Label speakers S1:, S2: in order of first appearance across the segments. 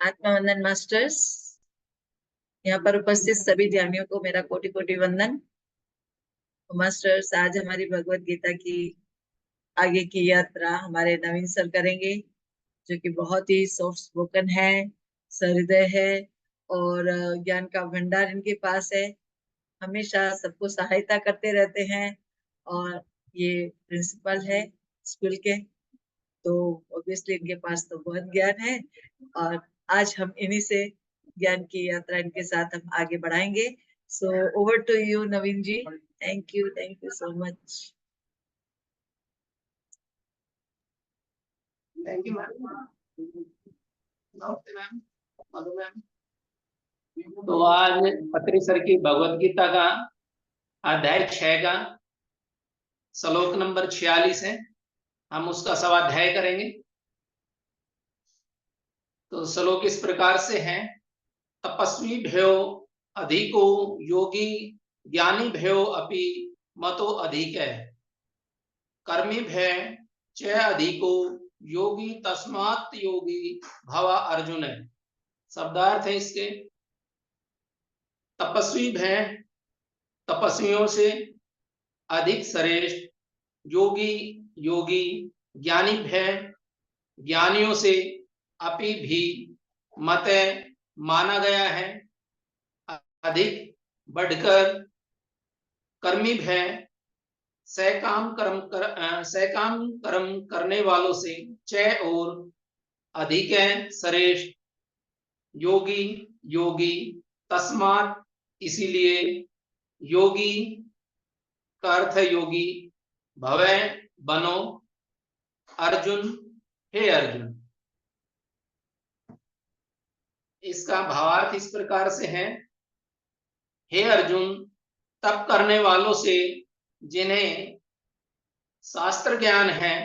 S1: आत्मा वंदन मास्टर्स, यहाँ पर उपस्थित सभी ध्यानियों को मेरा कोटि कोटि वंदन। मास्टर्स, आज हमारी भगवत गीता की आगे की यात्रा हमारे नवीन सर करेंगे, जो कि बहुत ही सॉफ्ट स्पोकन है, सहृदय है और ज्ञान का भंडार इनके पास है। हमेशा सबको सहायता करते रहते हैं और ये प्रिंसिपल है स्कूल के, तो ऑब्वियसली इनके पास तो बहुत ज्ञान है और आज हम इन्हीं से ज्ञान की यात्रा इनके साथ हम आगे बढ़ाएंगे। So over to you Naveen ji. Thank you so much.
S2: Thank you ma'am. नमस्ते मैम, मधु मैम। तो आज पत्री सर की भगवत गीता का अध्याय 6 का श्लोक नंबर 46 है, हम उसका स्वाध्याय करेंगे। तो श्लोक इस प्रकार से है, तपस्वी भयो अधिको योगी ज्ञानी भयो अपि मतो अधिक है, कर्मी भय च अधिको योगी तस्मात् योगी भवा अर्जुन है। शब्दार्थ है इसके, तपस्वी भय तपस्वियों से अधिक श्रेष्ठ, योगी योगी ज्ञानी भय ज्ञानियों से अपि भी मत माना गया है, अधिक बढ़कर, कर्मी भय सकाम कर्म करने वालों से च और अधिक है श्रेष्ठ, योगी योगी तस्मात् इसीलिए, योगी का अर्थ है योगी, भवे बनो, अर्जुन हे अर्जुन। इसका भावार्थ इस प्रकार से है, हे अर्जुन, तप करने वालों से जिन्हें शास्त्र ज्ञान है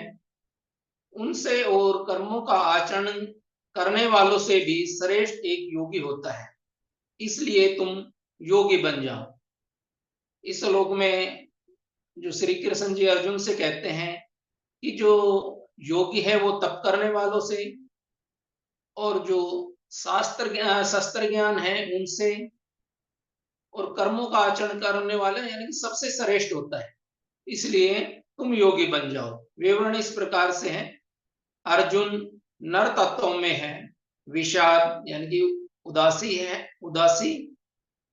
S2: उनसे और कर्मों का आचरण करने वालों से भी श्रेष्ठ एक योगी होता है, इसलिए तुम योगी बन जाओ। इस श्लोक में जो श्री कृष्ण जी अर्जुन से कहते हैं कि जो योगी है वो तप करने वालों से और जो शस्त्र ज्ञान है उनसे और कर्मों का आचरण करने वाले यानी कि सबसे श्रेष्ठ होता है, इसलिए तुम योगी बन जाओ। विवरण इस प्रकार से है, अर्जुन नर तत्वों में है, विषाद यानी कि उदासी है, उदासी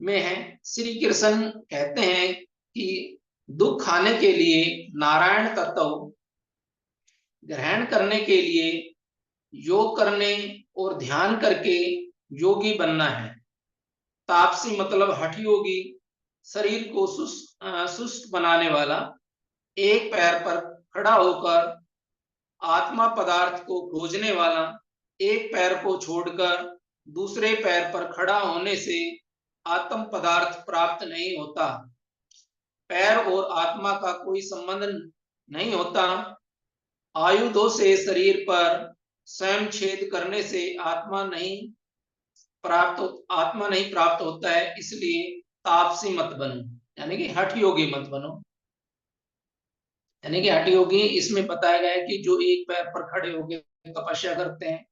S2: में है। श्री कृष्ण कहते हैं कि दुख खाने के लिए नारायण तत्व ग्रहण करने के लिए योग करने और ध्यान करके योगी बनना है। तापसी मतलब हठ योगी, शरीर को सुस्त बनाने वाला, एक पैर पर खड़ा होकर आत्मा पदार्थ को खोजने वाला, एक पैर को छोड़कर दूसरे पैर पर खड़ा होने से आत्म पदार्थ प्राप्त नहीं होता। पैर और आत्मा का कोई संबंध नहीं होता। आयुधों से शरीर पर स्वयं छेद करने से आत्मा नहीं प्राप्त होता है, इसलिए तापसी मत बनो, यानी कि हठ योगी मत बनो। यानी कि हठ योगी इसमें बताया गया है कि जो एक पैर पर खड़े होकर तपस्या करते हैं,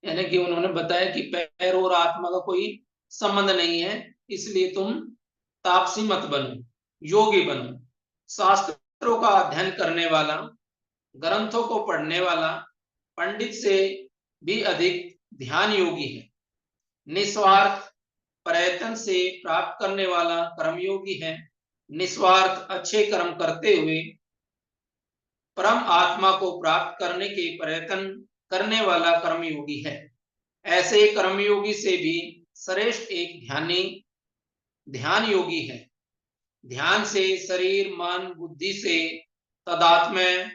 S2: यानी कि उन्होंने बताया कि पैर और आत्मा का कोई संबंध नहीं है, इसलिए तुम तापसी मत बनो, योगी बनो। शास्त्रों का अध्ययन करने वाला, ग्रंथों को पढ़ने वाला, पंडित से भी अधिक ध्यान योगी है। निस्वार्थ प्रयत्न से प्राप्त करने वाला कर्मयोगी है। निस्वार्थ अच्छे कर्म करते हुए परम आत्मा को प्राप्त करने के प्रयत्न करने वाला कर्मयोगी है। ऐसे कर्मयोगी से भी श्रेष्ठ एक ध्यान योगी है। ध्यान से शरीर मन बुद्धि से तदात्म्य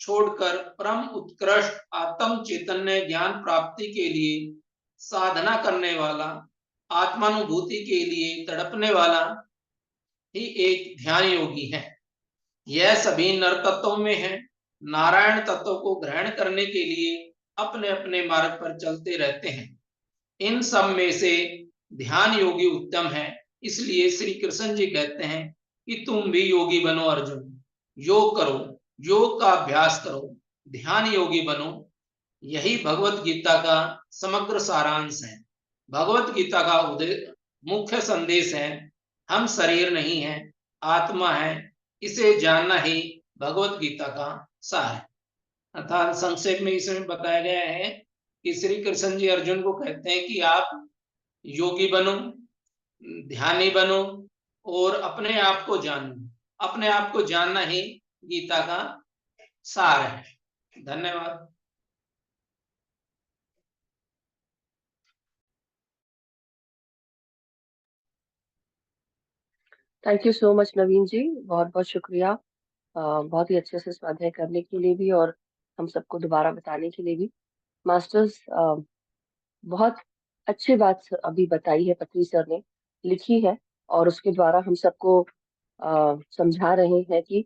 S2: छोड़कर परम उत्कृष्ट आत्म चैतन्य ज्ञान प्राप्ति के लिए साधना करने वाला, आत्मानुभूति के लिए तड़पने वाला ही एक ध्यान योगी है। यह सभी नर तत्वों में है। नारायण तत्व को ग्रहण करने के लिए अपने अपने मार्ग पर चलते रहते हैं। इन सब में से ध्यान योगी उत्तम है, इसलिए श्री कृष्ण जी कहते हैं कि तुम भी योगी बनो अर्जुन, योग करो, योग का अभ्यास करो, ध्यान योगी बनो। यही भगवत गीता का समग्र सारांश है। भगवत गीता का मुख्य संदेश है, हम शरीर नहीं है, आत्मा है, इसे जानना ही भगवत गीता का सार है। अर्थात संक्षेप में इसमें बताया गया है कि श्री कृष्ण जी अर्जुन को कहते हैं कि आप योगी बनो, ध्यानी बनो और अपने आप को जानो। अपने आप को जानना ही गीता का सार है। धन्यवाद।
S3: थैंक यू सो मच नवीन जी, बहुत बहुत शुक्रिया। बहुत ही अच्छे से स्वाध्याय करने के लिए भी और हम सबको दोबारा बताने के लिए भी। मास्टर्स, बहुत अच्छी बात अभी बताई है, पत्री सर ने लिखी है और उसके द्वारा हम सबको समझा रहे हैं कि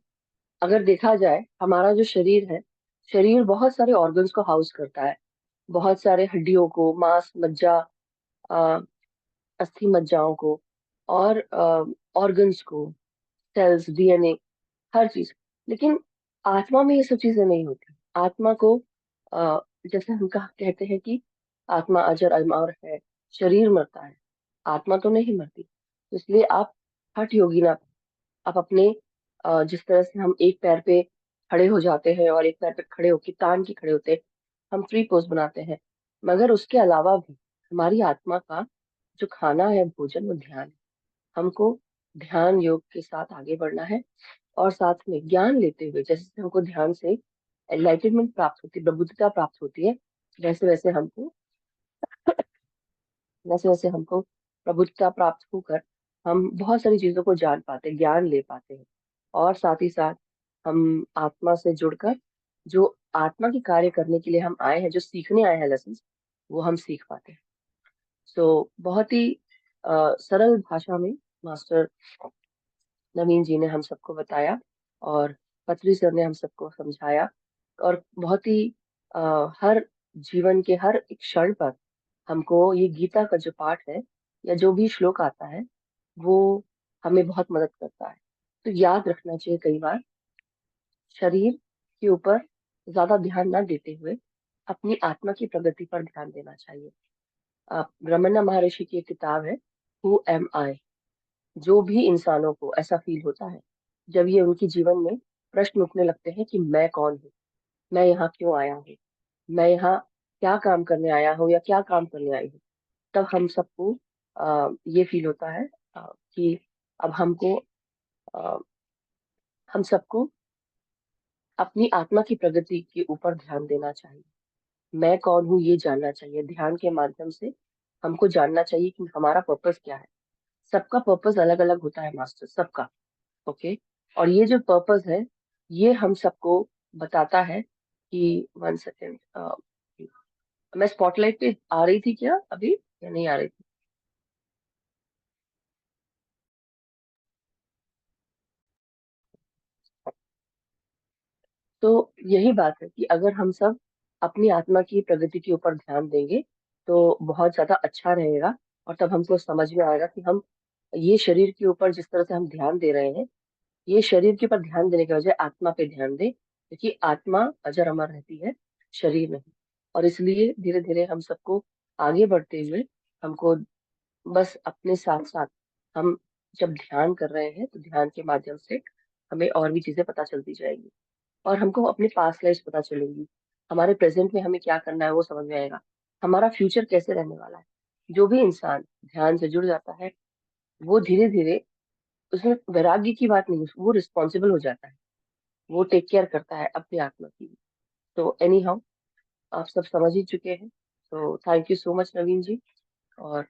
S3: अगर देखा जाए हमारा जो शरीर है, शरीर बहुत सारे ऑर्गन्स को हाउस करता है, बहुत सारे हड्डियों को, मांस, मज्जा, अ, अस्थि मज्जाओं को और ऑर्गन्स को, सेल्स, डीएनए, हर चीज। लेकिन आत्मा में ये सब चीजें नहीं होती। आत्मा को अ, जैसे हम कहते हैं कि आत्मा अजर अमर है, शरीर मरता है, आत्मा तो नहीं मरती। तो इसलिए आप हठ योगी ना, आप अपने जिस तरह से हम एक पैर पे खड़े हो जाते हैं और एक पैर पे खड़े होके तान के खड़े होते हैं, हम फ्री पोज बनाते हैं, मगर उसके अलावा भी हमारी आत्मा का जो खाना है, भोजन, वो ध्यान है। हमको ध्यान योग के साथ आगे बढ़ना है और साथ में ज्ञान लेते हुए, जैसे जैसे हमको ध्यान से एनलाइटनमेंट प्राप्त होती है, प्रबुद्धता प्राप्त होती है, वैसे वैसे हमको वैसे वैसे हमको प्रबुद्धता प्राप्त होकर हम बहुत सारी चीजों को जान पाते हैं, ज्ञान ले पाते हैं। और साथ ही साथ हम आत्मा से जुड़कर जो आत्मा के कार्य करने के लिए हम आए हैं, जो सीखने आए हैं लेसन, वो हम सीख पाते हैं। सो बहुत ही सरल भाषा में मास्टर नवीन जी ने हम सबको बताया और पत्री सर ने हम सबको समझाया और बहुत ही हर जीवन के हर एक क्षण पर हमको ये गीता का जो पाठ है या जो भी श्लोक आता है, वो हमें बहुत मदद करता है। तो याद रखना चाहिए, कई बार शरीर के ऊपर ज्यादा ध्यान ना देते हुए अपनी आत्मा की प्रगति पर ध्यान देना चाहिए। रमन्ना महर्षि की एक किताब है, हु एम आई। जो भी इंसानों को ऐसा फील होता है, जब ये उनके जीवन में प्रश्न उठने लगते हैं कि मैं कौन हूँ, मैं यहाँ क्यों आया हूँ, मैं यहाँ क्या काम करने आया हूँ या क्या काम करने आई हूँ, तब हम सबको ये फील होता है कि अब अ, हम सबको अपनी आत्मा की प्रगति के ऊपर ध्यान देना चाहिए। मैं कौन हूँ ये जानना चाहिए। ध्यान के माध्यम से हमको जानना चाहिए कि हमारा पर्पस क्या है। सबका पर्पस अलग अलग होता है मास्टर, सबका। ओके। और ये जो पर्पस है, ये हम सबको बताता है कि 1 सेकेंड, मैं स्पॉटलाइट पे आ रही थी क्या अभी या नहीं आ रही थी? तो यही बात है कि अगर हम सब अपनी आत्मा की प्रगति के ऊपर ध्यान देंगे तो बहुत ज्यादा अच्छा रहेगा। और तब हमको समझ में आएगा कि हम ये शरीर के ऊपर जिस तरह से हम ध्यान दे रहे हैं, ये शरीर के ऊपर ध्यान देने के बजाय आत्मा पे ध्यान दें, क्योंकि आत्मा अजर अमर रहती है, शरीर नहीं। और इसलिए धीरे धीरे हम सबको आगे बढ़ते हुए हमको बस अपने साथ साथ हम जब ध्यान कर रहे हैं तो ध्यान के माध्यम से हमें और भी चीजें पता चलती जाएगी और हमको अपने पास्ट लाइफ पता चलेंगी। हमारे प्रेजेंट में हमें क्या करना है वो समझ में आएगा, हमारा फ्यूचर कैसे रहने वाला है। जो भी इंसान ध्यान से जुड़ जाता है, वो धीरे धीरे, उसमें वैराग्य की बात नहीं, वो रिस्पॉन्सिबल हो जाता है, वो टेक केयर करता है अपनी आत्मा की। तो एनी हाउ, आप सब समझ ही चुके हैं। तो थैंक यू सो मच नवीन जी। और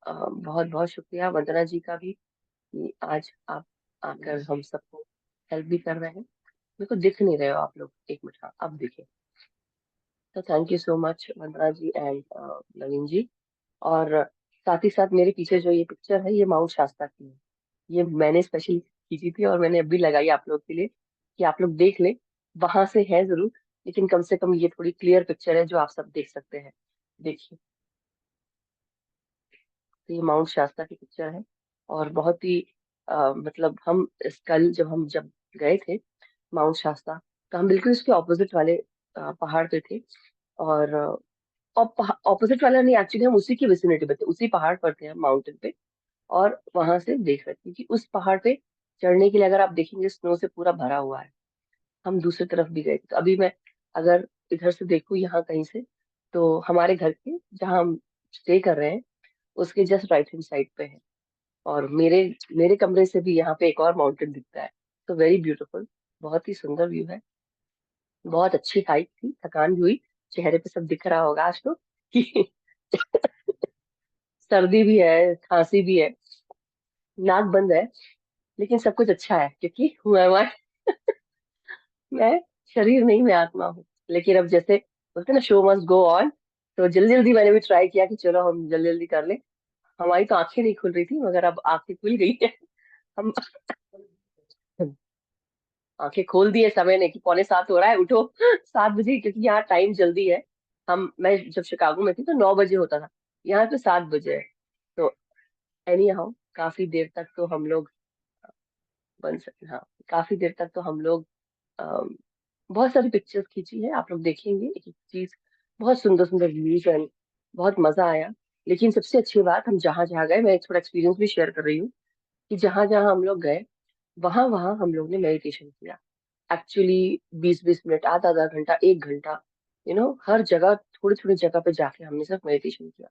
S3: बहुत बहुत शुक्रिया वंदना जी का भी कि आज आप आकर हम सबको हेल्प भी कर रहे हैं। मेरे को दिख नहीं रहे हो आप लोग, एक मिनट, हाँ अब दिखे। तो thank you so much Vandana ji and Naveen ji. और साथ ही साथ मेरे पीछे जो ये पिक्चर है, ये माउंट शास्ता की है। ये मैंने स्पेशली खींची थी और मैंने अभी लगाई आप लोग के लिए कि आप लोग देख ले। वहां से है जरूर, लेकिन कम से कम ये थोड़ी क्लियर पिक्चर है जो आप सब देख सकते हैं। देखिए, तो ये माउंट शास्ता की पिक्चर है और बहुत ही मतलब हम कल जब गए थे माउंट शास्ता, तो हम बिल्कुल इसके ऑपोजिट वाले पहाड़ पे थे। और ऑपोजिट वाला नहीं, एक्चुअली हम उसी की विसिनिटी पे थे, उसी पहाड़ पर थे हम, माउंटेन पे। और वहां से देख रहे थे क्योंकि उस पहाड़ पे चढ़ने के लिए अगर आप देखेंगे स्नो से पूरा भरा हुआ है। हम दूसरी तरफ भी गए थे, तो अभी मैं अगर इधर से देखूँ यहाँ कहीं से, तो हमारे घर के जहाँ हम स्टे कर रहे हैं उसके जस्ट राइट हैंड साइड पे है। और मेरे मेरे कमरे से भी यहाँ पे एक और माउंटेन दिखता है। तो वेरी ब्यूटीफुल, बहुत ही सुंदर व्यू है। बहुत अच्छी हाइट थी, थकान भी हुई। चेहरे पे सब दिख रहा होगा आज तो कि सर्दी भी है, खांसी भी है, नाक बंद है, लेकिन सब कुछ अच्छा है क्योंकि मैं शरीर नहीं, मैं आत्मा हूँ। लेकिन अब जैसे बोलते हैं ना, शो मस्ट गो ऑन। तो जल्दी जल्दी मैंने भी ट्राई किया कि चलो हम जल्दी जल्दी कर ले। हमारी तो आंखें नहीं खुल रही थी, मगर अब आंखें खुल गई है। हम आंखें खोल दिए, समय ने कि पौने 7 हो रहा है, उठो 7 बजे, क्योंकि यहाँ टाइम जल्दी है। मैं जब शिकागो में थी तो 9 बजे होता था, यहाँ तो 7 बजे है। तो एनी हाउ, काफी देर तक तो हम लोग बन सके, हाँ, काफी देर तक तो हम लोग अम, बहुत सारी पिक्चर्स खींची है, आप लोग देखेंगे एक एक चीज। बहुत सुंदर सुंदर व्यूज एंड बहुत मजा आया। लेकिन सबसे अच्छी बात, हम जहाँ जहाँ गए, मैं एक थोड़ा एक्सपीरियंस भी शेयर कर रही हूँ कि जहाँ जहाँ हम लोग गए वहां वहां हम लोग ने मेडिटेशन किया। एक्चुअली 20-20 मिनट, आधा आधा घंटा, 1 घंटा, हर जगह थोड़ी थोड़ी जगह पे जाके हमने सिर्फ मेडिटेशन किया।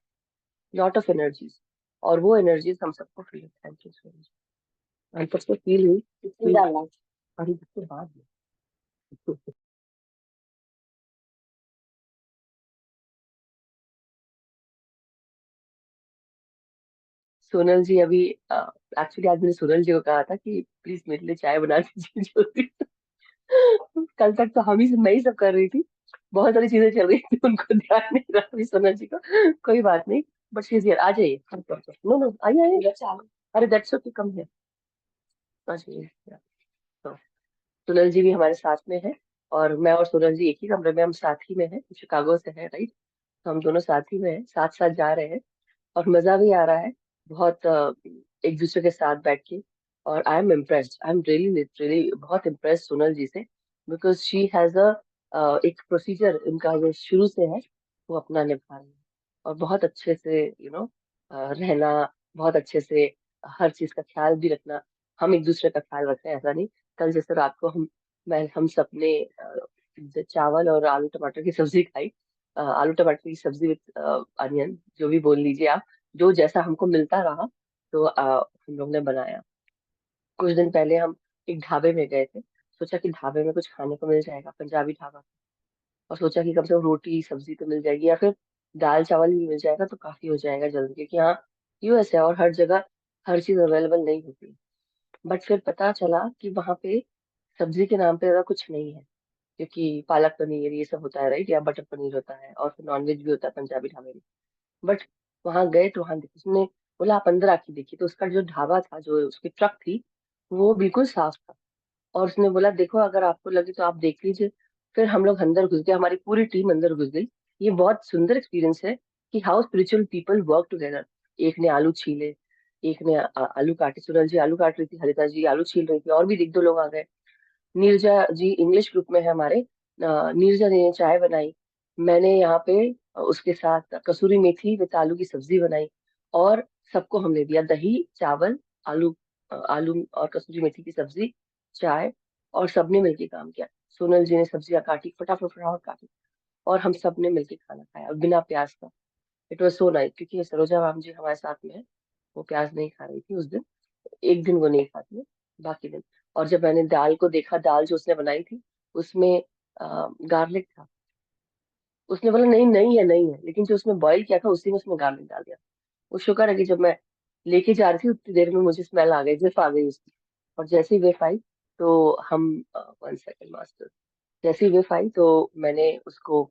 S3: लॉट ऑफ एनर्जीज, और वो एनर्जीज हम सबको feel, thank you so much, हम सबको फील हुई। अरे इसके बाद सोनल जी अभी, एक्चुअली आज मैंने सोनल जी को कहा था कि प्लीज मेरे लिए चाय बना दीजिए जल्दी। कल तक तो मैं ही सब कर रही थी, बहुत सारी चीजें चल रही थी, उनको ध्यान नहीं रहा अभी सोनल जी को। कोई बात नहीं, बट शी इज हियर, आ जाइए। नो नो, आइए आइए। अरे दैट्स ओके, कम है, आ जाइए। तो सोनल जी भी हमारे साथ में है, और मैं और सोनल जी एक ही कमरे में, हम साथ ही में हैं, शिकागो से है, राइट। तो हम दोनों साथ ही में हैं, साथ साथ जा रहे हैं, और मजा भी आ रहा है बहुत, एक दूसरे के साथ बैठ के। और I am impressed, I am really literally बहुत इम्प्रेस्ड सोनल जी से, बिकॉज शी हैज एक प्रोसीजर उनका जो शुरू से है, वो अपना निभा रही है। और बहुत अच्छे से रहना, बहुत अच्छे से हर चीज का ख्याल भी रखना। हम एक दूसरे का ख्याल रखते हैं, ऐसा नहीं। कल जैसे रात को हम सबने चावल और आलू टमाटर की सब्जी खाई। आलू टमाटर की सब्जी विद अनियन, जो भी बोल लीजिए आप, जो जैसा हमको मिलता रहा, तो हम लोग ने बनाया। कुछ दिन पहले हम एक ढाबे में गए थे, सोचा कि ढाबे में कुछ खाने को मिल जाएगा, पंजाबी ढाबा। और सोचा कि कम से कम रोटी सब्जी तो मिल जाएगी, या फिर दाल चावल भी मिल जाएगा तो काफी हो जाएगा जल्दी, क्योंकि यहाँ यूएस है और हर जगह हर चीज अवेलेबल नहीं होती। बट फिर पता चला कि वहां पे सब्जी के नाम पे ज्यादा कुछ नहीं है, क्योंकि पालक पनीर ये सब होता है, राइट, या बटर पनीर होता है, और फिर नॉनवेज भी होता है पंजाबी ढाबे में। बट वहां गए तो वहां उसने बोला आप अंदर आके देखिए, तो उसका जो ढाबा था, जो उसकी ट्रक थी, वो बिल्कुल साफ था। और उसने बोला देखो अगर आपको लगे तो आप देख लीजिए। फिर हम लोग अंदर घुस गए, हमारी पूरी टीम अंदर घुस गई। ये बहुत सुंदर एक्सपीरियंस है कि how spiritual people work together. एक ने आलू छीले, एक ने आलू काटे, सुरल जी आलू काट रही थी, हरिता जी आलू छील रही थी, और भी एक दो लोग आ गए। नीरजा जी इंग्लिश ग्रुप में है हमारे, नीरजा ने चाय बनाई। मैंने यहाँ पे उसके साथ कसूरी मेथी विद आलू की सब्जी बनाई। और सबको हमने दिया दही चावल, आलू आलू और कसूरी मेथी की सब्जी, चाय, और सबने मिलके काम किया। सोनल जी ने सब्जियां काटी, फटाफट फटाफट काटी, और हम सब ने मिलके खाना खाया बिना प्याज का। इट वॉज सो नाइस, क्योंकि सरोजा मैम जी हमारे साथ में है, वो प्याज नहीं खा रही थी उस दिन। एक दिन वो नहीं खाती है, बाकी दिन। और जब मैंने दाल को देखा, दाल जो उसने बनाई थी उसमें गार्लिक था। उसने बोला नहीं नहीं है, नहीं है, लेकिन जो उसने बॉईल किया था उसी में उसने गार्लिक डाल दिया। वो शुक्र है कि जब मैं लेके जा रही थी उतनी देर में मुझे स्मेल आ गई, जिफ आ गई उसकी। और जैसे ही वेफ आई, तो हम 1 सेकंड मास्टर, जैसे ही वेफ आई तो मैंने उसको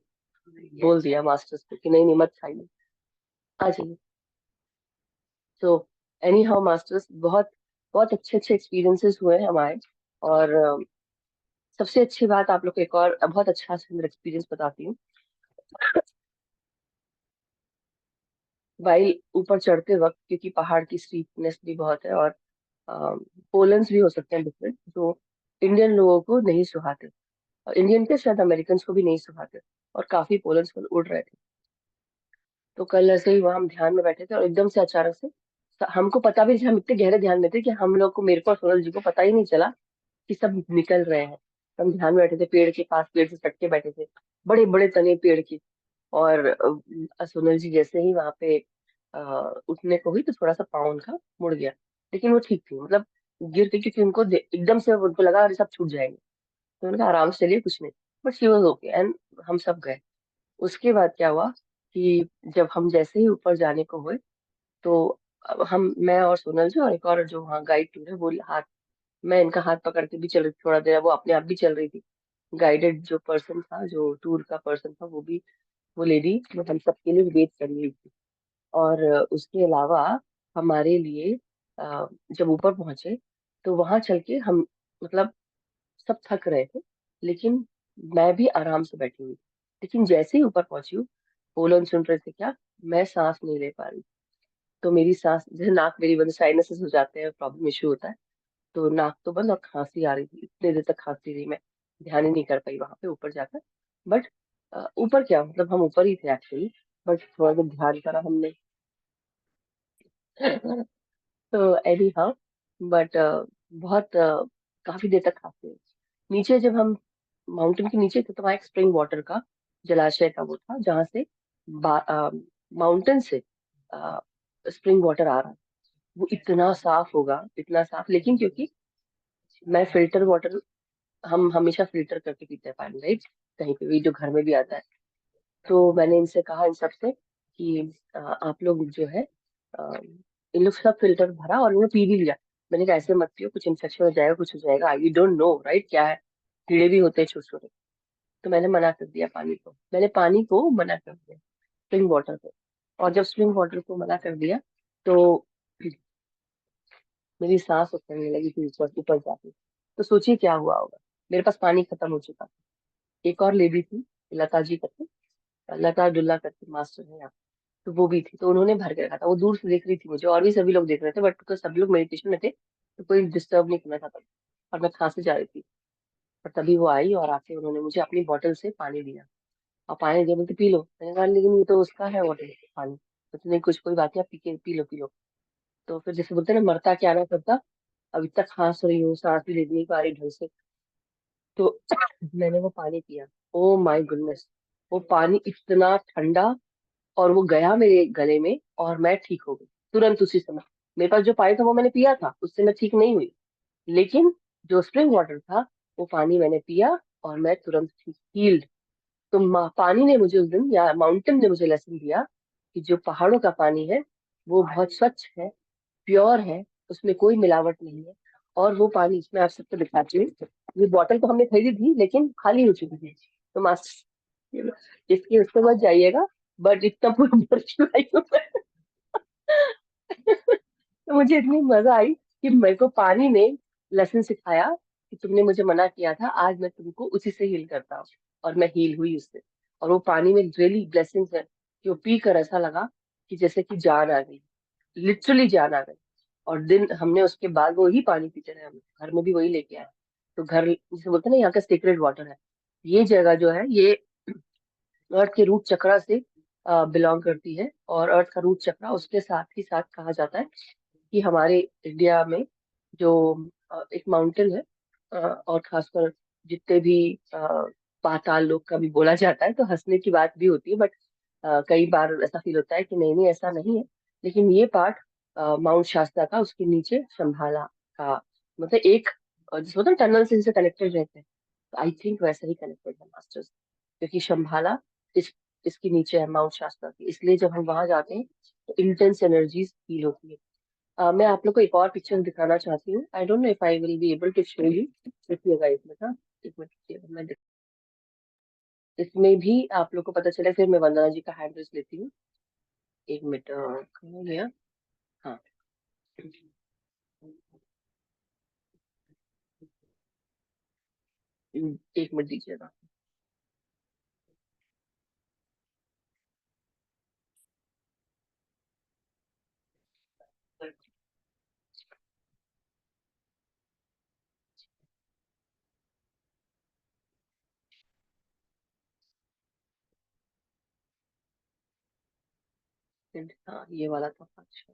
S3: बोल दिया मास्टर्स को कि नहीं नहीं मत खाइए, आ जाइए। तो एनी हाउ मास्टर्स, बहुत बहुत अच्छे अच्छे एक्सपीरियंसेस हुए हैं हमारे। और सबसे अच्छी बात आप लोग को एक और बहुत अच्छा सुंदर एक्सपीरियंस बताती हूँ। भाई ऊपर चढ़ते वक्त, क्योंकि पहाड़ की स्टीपनेस भी बहुत है, और पोलन्स भी हो सकते हैं डिफरेंट, जो इंडियन लोगों को नहीं सुहाते, और इंडियन के शायद अमेरिकन को भी नहीं सुहाते। और काफी पोलन फूल उड़ रहे थे। तो कल ऐसे ही वहां हम ध्यान में बैठे थे और एकदम से अचानक से हमको पता भी नहीं था, हम इतने गहरे ध्यान में थे कि हम लोग को, मेरे को और सोनल जी को पता ही नहीं चला कि सब निकल रहे हैं। हम ध्यान में बैठे थे पेड़ के पास, पेड़ से सट के बैठे थे, बड़े बड़े तने पेड़ के। और सोनल जी जैसे ही वहां पे उठने को हुई तो थोड़ा सा पाँव उनका मुड़ गया, लेकिन वो ठीक थी, मतलब गिर के, क्योंकि उनको एकदम से उनको लगा अरे सब छूट जाएंगे, तो उनका आराम से चलिए कुछ नहीं। But she was okay and हम सब गए। उसके बाद क्या हुआ कि जब हम जैसे ही ऊपर जाने को हुए तो अब हम, मैं और सोनल जी और एक और जो वहाँ गाइड टूर है वो हाथ, मैं इनका हाथ पकड़ के भी चल रही थी थोड़ा देर, वो अपने आप भी चल रही थी। गाइडेड जो पर्सन था, जो टूर का पर्सन था, वो भी, वो लेडी वो हम सबके लिए वेट कर रही थी। और उसके अलावा हमारे लिए जब ऊपर पहुंचे तो वहां चल के हम, मतलब सब थक रहे थे, लेकिन मैं भी आराम से बैठी हुई। लेकिन जैसे ही ऊपर पहुंची हूँ, वो लोग सुन रहे थे क्या, मैं सांस नहीं ले पा रही। तो मेरी सांस, जैसे नाक मेरी बंद, साइनसेस हो जाते हैं, प्रॉब्लम इश्यू होता है, तो नाक तो बंद और खांसी आ रही थी, इतने देर तक खांसी रही, मैं ध्यान ही नहीं कर पाई वहां पे ऊपर जाकर। बट ऊपर क्या, मतलब हम ऊपर ही थे एक्चुअली, बट थोड़ा जब ध्यान करा हमने तो एनी हाउ, बट बहुत काफी देर तक खांसी रही। नीचे जब हम माउंटेन के नीचे थे तो वहाँ एक स्प्रिंग वाटर का, जलाशय का वो था, जहाँ से माउंटेन से स्प्रिंग वाटर आ रहा है। वो इतना साफ होगा, इतना साफ, लेकिन क्योंकि मैं फिल्टर वाटर, हम हमेशा फिल्टर करके पीते हैं पानी, राइट, कहीं पे भी, जो घर में भी आता है। तो मैंने इनसे कहा, इन सबसे, कि आप लोग जो है, इन लोग सब फिल्टर भरा और इन्होंने पी भी लिया। मैंने कहा ऐसे मत पियो, कुछ इन्फेक्शन हो जाएगा, कुछ हो जाएगा, आई डोंट नो राइट क्या है, कीड़े भी होते हैं छोटे छोटे। तो मैंने मना कर दिया पानी को, मैंने पानी को मना कर दिया, स्प्रिंग वाटर को। और जब स्प्रिंग वाटर को मना कर दिया तो मेरी सांस उतरने लगी थी ऊपर ऊपर जाके। तो सोचिए क्या हुआ होगा, मेरे पास पानी खत्म हो चुका था। एक और लेडी थी, लता जी करके, लता डुल्ला करके मास्टर है यहाँ, तो वो भी थी, तो उन्होंने भर के रखा था। वो दूर से देख रही थी मुझे, और भी सभी लोग देख रहे थे, बट तो सब लोग मेडिटेशन में थे तो कोई डिस्टर्ब नहीं करना चाहता था। और मैं खांसे जा रही थी, पर तभी वो आई और आके उन्होंने मुझे अपनी बोतल से पानी दिया। और पानी दिया, बोलते पी लो। मैंने कहा लेकिन ये तो उसका है वाटर पानी। तो नहीं, कुछ कोई बात नहीं, आप पी लो पी लो। तो फिर जैसे बोलते हैं ना, मरता क्या ना करता, अब इतना खांस रही हूँ, सांस भी ले नहीं पा रही ढंग से। तो मैंने वो पानी पिया, ओ माय गुडनेस, वो पानी इतना ठंडा, और वो गया मेरे गले में और मैं ठीक हो गई तुरंत उसी समय। मेरे पास जो पानी था वो मैंने पिया था, उससे मैं ठीक नहीं हुई, लेकिन जो स्प्रिंग वाटर था वो पानी मैंने पिया और मैं तुरंत ठीक, हील्ड। तो पानी ने मुझे उस दिन, या माउंटेन ने मुझे लेसन दिया कि जो पहाड़ों का पानी है वो बहुत स्वच्छ है, प्योर है, उसमें कोई मिलावट नहीं है। और वो पानी, इसमें आप सबको दिखाती हूँ, ये बोतल तो हमने खरीदी थी लेकिन खाली हो चुकी थी। तो मास्टर, इसकी उसके बाद जाइएगा, बट इतना पूरा भर के लाई हूँ मैं। तो मुझे इतनी मजा आई कि मेरे को पानी ने लेसन सिखाया कि तुमने मुझे मना किया था, आज मैं तुमको उसी से हील करता हूँ। और मैं हील हुई उससे। और वो पानी में रियली ब्लेसिंग्स है कि वो पी कर ऐसा लगा कि जैसे कि जान आ गई, लिटरली जान आ गई। और दिन हमने उसके बाद वो ही पानी पीते रहे, हम घर में भी वही लेके आए। तो घर, जिसे बोलते हैं ना, यहाँ का सीक्रेट वाटर है। ये जगह जो है, ये अर्थ के रूट चक्रा से बिलोंग करती है। और अर्थ का रूट चक्रा, उसके साथ ही साथ कहा जाता है कि हमारे इंडिया में जो एक माउंटेन है, और खासकर जितने भी पाताल लोक का भी बोला जाता है, तो हंसने की बात भी होती है, बट कई बार ऐसा फील होता है कि नहीं नहीं ऐसा नहीं है। लेकिन ये पार्ट माउंट शास्ता का, उसके नीचे शंभाला का, मतलब एक, जिसको होता है टनल से जिसे कनेक्टेड रहते हैं, आई थिंक वैसे ही कनेक्टेड है मास्टर्स, क्योंकि शंभाला इस इसके नीचे है माउंट शास्ता की, इसलिए जब हम वहां जाते हैं तो इंटेंस एनर्जीज फील होती है। मैं आप लोग को एक और पिक्चर दिखाना चाहती हूँ, I don't know if I will be able to show you. देखिएगा इसमें ना, एक मिनट रुकिएगा, इसमें भी आप लोग को पता चले, फिर मैं वंदना जी का एड्रेस लेती हूँ। एक मिनट, कहाँ गया, हाँ, एक मिनट दीजिएगा। सेकंड, हाँ ये वाला था 5।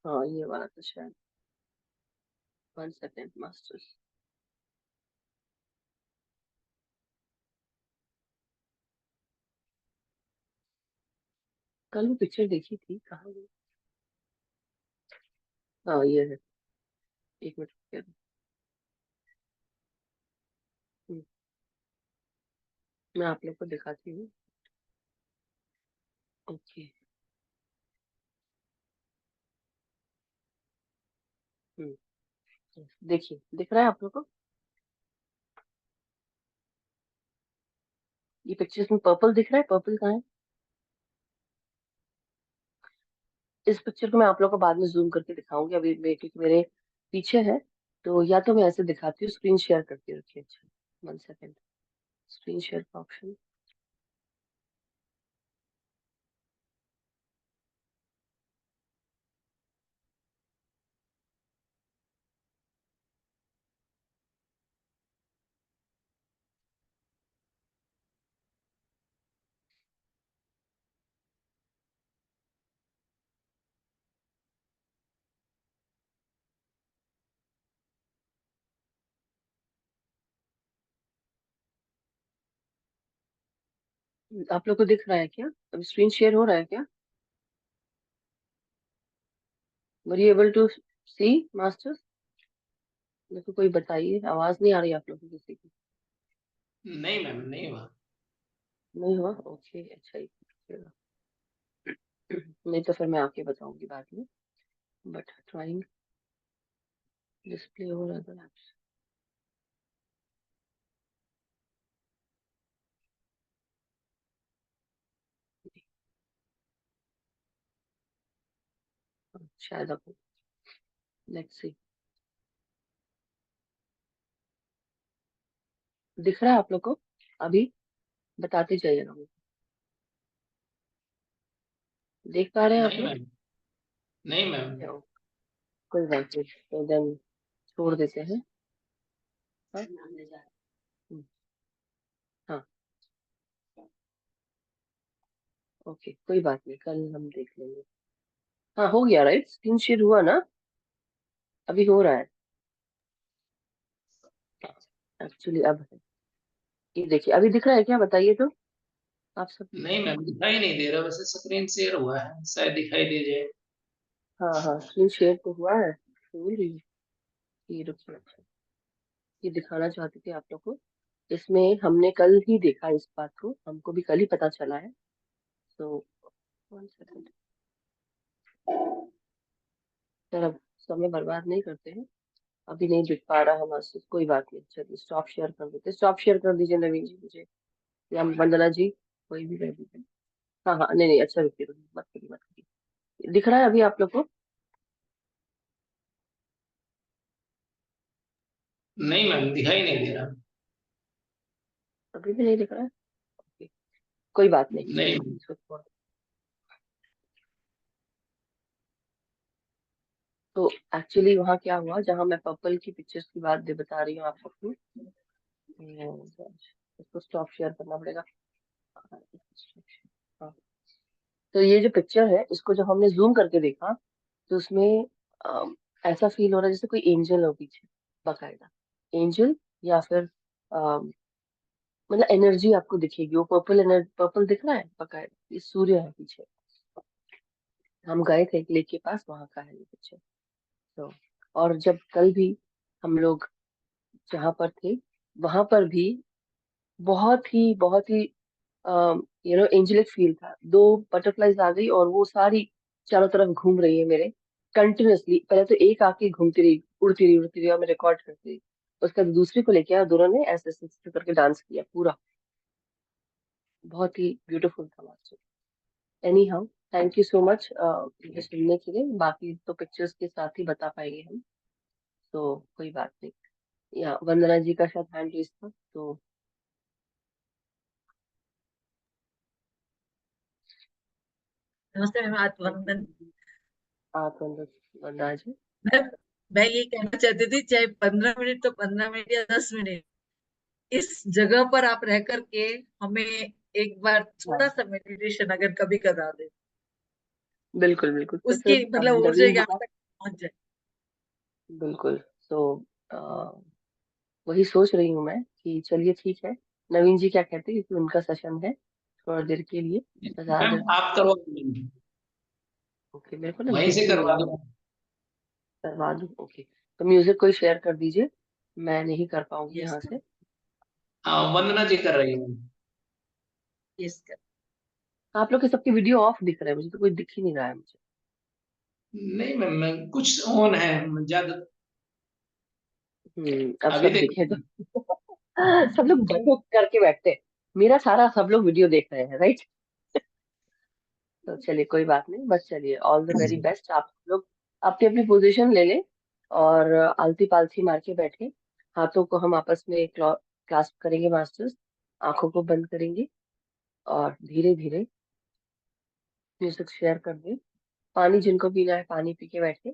S3: हाँ ये वाला तो शायद 1 सेकंड मास्टर्स। कल वो पिक्चर देखी थी, कहाँ गई? हाँ ये है, 1 मिनट रुकिए। हम्म, मैं आप लोग को दिखाती हूँ। ओके। देखिए, दिख रहा है आप लोग को? ये पिक्चर्स में पर्पल दिख रहा है, पर्पल कहाँ है? इस पिक्चर को मैं आप लोग को बाद में जूम करके दिखाऊंगी, अभी क्योंकि मेरे पीछे है, तो या तो मैं ऐसे दिखाती हूँ, स्क्रीन शेयर करके रखिए। अच्छा 1 सेकंड, स्क्रीन शेयर का ऑप्शन। आप लोग को दिख रहा है क्या? अभी स्क्रीन शेयर हो रहा है क्या? Were you able to see masters? मेरे को कोई बताइए, आवाज नहीं आ रही आप लोग को किसी की?
S2: नहीं मैम, नहीं हुआ।
S3: नहीं हुआ, ओके अच्छा ही चलेगा। नहीं तो फिर मैं आके बताऊंगी बाद में, बट ट्राइंग डिस्प्ले और अदर एप्स। शायद अब लेट्स सी, दिख रहा है आप लोग को? अभी बताते जाइएगा मुझे। देख पा रहे हैं आप
S2: नहीं
S3: लोग?
S2: मैम, नहीं मैम।
S3: या, कोई बात नहीं, तो देन छोड़ देते हैं। हाँ? हम्म, हाँ ओके, कोई बात नहीं, कल हम देख लेंगे। हाँ हो गया राइट, स्क्रीन शेयर हुआ ना? अभी हो रहा है एक्चुअली, अब है। ये देखिए, अभी दिख रहा है क्या, बताइए तो आप सब।
S2: नहीं मैम, दिखाई नहीं दे रहा, वैसे स्क्रीन शेयर हुआ है, शायद दिखाई दे जाए।
S3: हाँ हाँ, स्क्रीन शेयर तो हुआ है, बोल रही हूँ। ये रुकिए, अच्छा, ये दिखाना चाहती थी आप लोग को। इसमें हमने कल ही देखा इस बात को, हमको भी कल ही पता चला है। तो 1 सेकंड सर, अब समय बर्बाद नहीं करते हैं। अभी नहीं दिख पा रहा हमारे से, कोई बात नहीं, चलिए स्टॉप शेयर कर देते, स्टॉप शेयर कर दीजिए नवीन जी मुझे, या वंदना जी, कोई भी कर दीजिए। हाँ हाँ, नहीं नहीं, अच्छा रुकिए रुकिए, मत करिए मत करिए। दिख रहा है अभी आप लोग को?
S2: नहीं मैम, दिखाई नहीं दे रहा।
S3: अभी भी नहीं दिख रहा है? ओके, कोई बात नहीं,
S2: नहीं।
S3: चलिए इसको छोड़। तो एक्चुअली वहाँ क्या हुआ, जहाँ मैं पर्पल की पिक्चर्स की बात बता रही हूँ आप सबको, इसको स्टॉप शेयर करना पड़ेगा। हाँ, तो ये जो पिक्चर है, इसको जब हमने जूम करके देखा, तो उसमें ऐसा फील हो रहा है जैसे कोई एंजल हो पीछे, बकायदा एंजल, या फिर अम, मतलब एनर्जी आपको दिखेगी, वो पर्पल एनर्जी, पर्पल दिख रहा है बकायदा, ये सूर्य है पीछे। हम गए थे एक लेक के पास, वहां का है ये पिक्चर। तो और जब कल भी हम लोग जहाँ पर थे, वहां पर भी बहुत ही एंजेलिक फील था। 2 बटरफ्लाईज आ गई और वो सारी चारों तरफ घूम रही है मेरे कंटिन्यूअसली। पहले तो एक आके घूमती रही, उड़ती रही और मैं रिकॉर्ड करती रही। उसके बाद दूसरी को लेके आया, दोनों ने ऐसे ऐसे ऐसे करके डांस किया पूरा। बहुत ही ब्यूटीफुल था master. Any how, thank you so much मुझे सुनने के लिए। बाकी तो पिक्चर्स के साथ ही बता पाएंगे हम, तो कोई बात नहीं। या वंदना जी का शायद हैंड रेस था, तो
S1: नमस्ते मैम, आत्मवंदन।
S3: आप वंदना जी।
S1: मैम, मैं ये कहना चाहती थी, चाहे 15 मिनट तो 15 मिनट या 10 मिनट, इस जगह पर आप रह करके हमें एक बार थोड़ा
S3: हाँ
S1: सा मेडिटेशन अगर कभी करा दे,
S3: बिल्कुल बिल्कुल, तो
S1: उसकी
S3: फिर
S1: मतलब ऊर्जा
S3: नवीन जी
S1: यहाँ
S3: का,
S1: तक पहुंच जाए।
S3: बिल्कुल। तो वही सोच रही हूँ मैं कि चलिए ठीक है, नवीन जी क्या कहते हैं, क्योंकि उनका सेशन है थोड़ा देर के लिए, 10,000।
S2: मैम आप करवा दीजिए,
S3: ओके, मेरे को ना
S2: वहीं से
S3: बिजी
S2: करवा
S3: मिला,
S2: दो।
S3: करवा दूँ? ओके, तो म्यूजिक कोई शेयर कर दीजिए, मैं नहीं कर पाऊंगी
S1: यस,
S3: यहाँ से।
S2: हाँ, वंदना जी कर रही है।
S1: यस कर।
S3: आप लोग के सबकी वीडियो ऑफ दिख रहे हैं, मुझे तो कोई दिख ही नहीं रहा है मुझे।
S2: नहीं मैम, कुछ ऑन है ज्यादा।
S3: अब
S2: अभी
S3: सब दिखे
S2: देखिए।
S3: तो सब लोग बंद करके बैठते हैं, मेरा सारा सब लोग वीडियो देख रहे हैं, राइट? तो चलिए कोई बात नहीं, बस चलिए, ऑल द वेरी बेस्ट। आप लोग अपनी अपनी पोजीशन ले लें और आलती पालती मार के बैठे, हाथों को हम आपस में क्लास्प करेंगे मास्टर्स, आंखों को बंद करेंगे और धीरे धीरे म्यूजिक शेयर कर दें। पानी जिनको पीना है पानी पी के बैठे,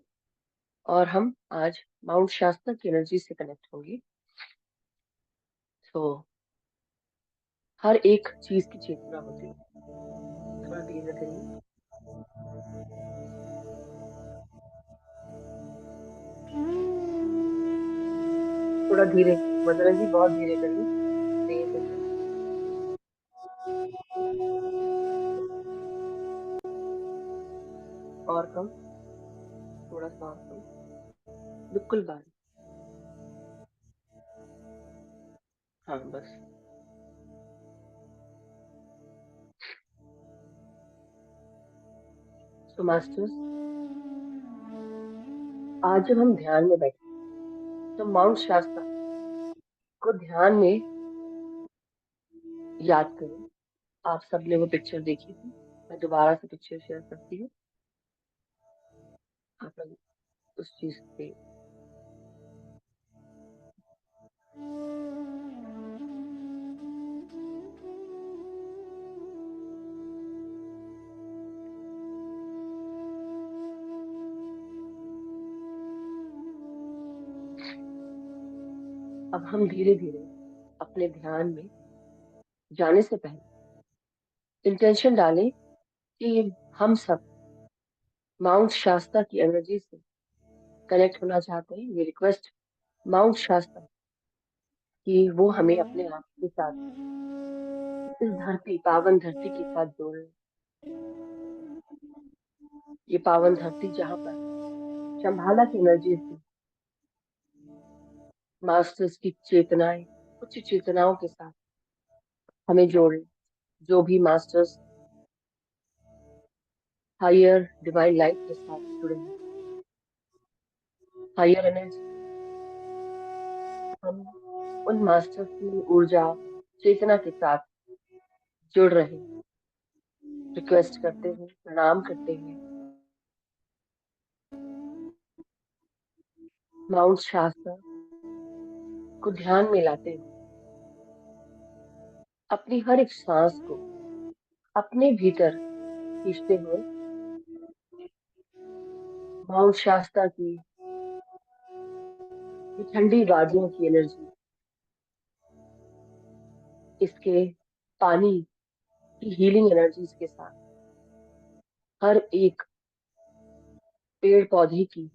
S3: और हम आज माउंट शास्ता की एनर्जी से कनेक्ट होंगे। तो हर एक चीज की चेतना होती है। थोड़ा धीरे करिए, थोड़ा धीरे, वंदना जी बहुत धीरे करिए, धीरे करिए, और कम, थोड़ा सा और कम, बिल्कुल बारीक। हाँ बस। तो मास्टर्स, आज जब हम ध्यान में बैठे तो माउंट शास्ता को ध्यान में याद करें। आप सबने वो पिक्चर देखी थी, मैं दोबारा से पिक्चर शेयर करती हूँ, आप लोग उस चीज पे। अब हम धीरे धीरे अपने ध्यान में जाने से पहले इंटेंशन डालें कि हम सब माउंट शास्ता की एनर्जी से कनेक्ट होना चाहते हैं। ये रिक्वेस्ट माउंट शास्ता कि वो हमें अपने आप के साथ, इस धरती, पावन धरती के साथ जोड़े। ये पावन धरती जहाँ पर शंभाला की एनर्जी से मास्टर्स की चेतनाएं, उच्च चेतनाओं के साथ हमें जोड़े। जो भी मास्टर्स हायर डिवाइन लाइट के साथ जुड़े हैं, हायर एनर्जी, हम उन मास्टर्स की ऊर्जा, चेतना के साथ जुड़ रहे हैं। रिक्वेस्ट करते हैं, प्रणाम करते हैं माउंट शास्ता को ध्यान में लाते हुए, अपनी हर एक सांस को अपने भीतर खींचते हुए, माउंट शास्ता की ये ठंडी वादियों की एनर्जी, इसके पानी की हीलिंग एनर्जीज के साथ, हर एक पेड़ पौधे की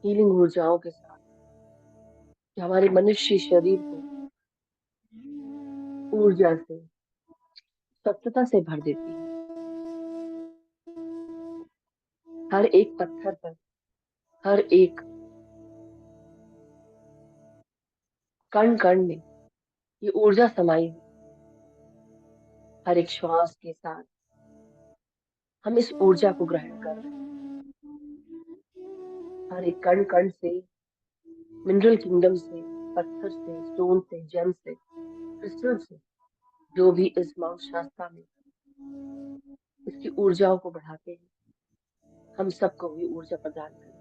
S3: हीलिंग ऊर्जाओं के साथ, जो हमारे मनुष्य शरीर को ऊर्जा से, सत्यता से भर देती है। हर एक पत्थर पर, हर एक कण कण में ये ऊर्जा समाई है। हर एक श्वास के साथ हम इस ऊर्जा को ग्रहण कर रहे हैं। हर एक कण कण से, मिनरल किंगडम से, पत्थर से, स्टोन से, जेम से, क्रिस्टल से जो भी इस माउंट शास्ता में इसकी ऊर्जाओं को बढ़ाते हैं, हम सबको भी ऊर्जा प्रदान करें।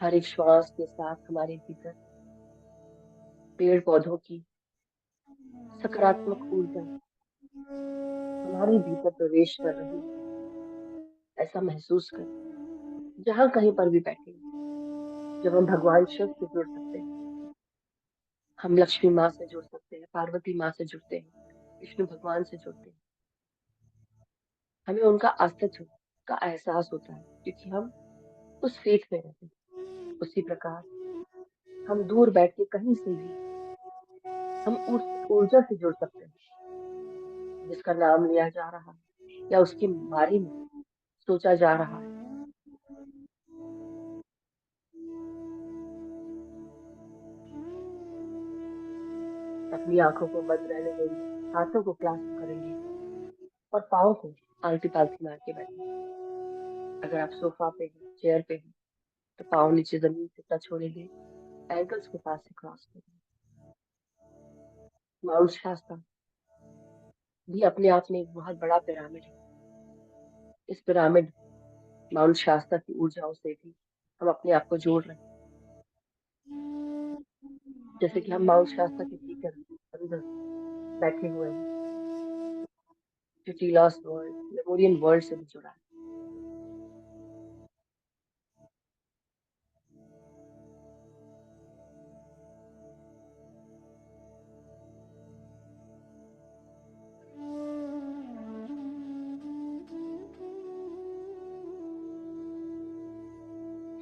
S3: हर एक श्वास के साथ हमारे भीतर पेड़ पौधों की सकारात्मक ऊर्जा हमारे भीतर प्रवेश कर रही है, ऐसा महसूस करें। जहां कहीं पर भी बैठे, जब हम भगवान शिव से जुड़ सकते हैं, हम लक्ष्मी माँ से जुड़ सकते हैं, पार्वती माँ से जुड़ते हैं, विष्णु भगवान से जुड़ते हैं, हमें उनका अस्तित्व का एहसास होता है, क्योंकि हम उस फेथ में रहते हैं। उसी प्रकार हम दूर बैठ के कहीं से भी हम उस ऊर्जा से जुड़ सकते हैं जिसका नाम लिया जा रहा है या उसके बारे में सोचा जा रहा है। अपनी आंखों को बंद रहने देंगे, हाथों को क्लास्प करेंगे और पाँव को आलती पालती मार के बैठेंगे। अगर आप सोफा पे हैं, चेयर पे हैं, तो पाँव नीचे जमीन से टच होने दें, एंकल्स के पास से क्रॉस करें। माउंट शास्ता भी अपने आप में एक बहुत बड़ा पिरामिड है। इस पिरामिड माउंट शास्ता की ऊर्जाओं से भी हम अपने आप को जोड़ रहे हैं। जैसे कि हम माउंट शास्ता के भीतर अंदर बैठे हुए हैं, जो टीलॉस वर्ल्ड, लेमोरियन वर्ल्ड से भी जुड़ा है।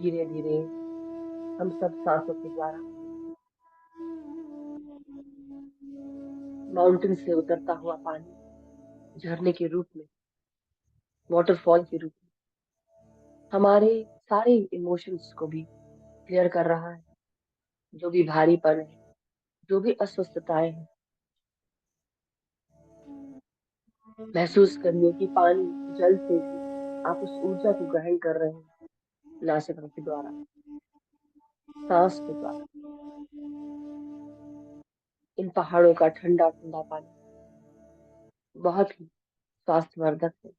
S3: धीरे धीरे हम सब सांसों के द्वारा माउंटेन से उतरता हुआ पानी झरने के रूप में, वाटरफॉल के रूप में हमारे सारे इमोशंस को भी क्लियर कर रहा है। जो भी भारीपन है, जो भी अस्वस्थताएं हैं, महसूस करिए कि पानी, जल से भी आप उस ऊर्जा को ग्रहण कर रहे हैं, नासिका के द्वारा, सांस के द्वारा। इन पहाड़ों का ठंडा ठंडा पानी बहुत ही स्वास्थ्यवर्धक है,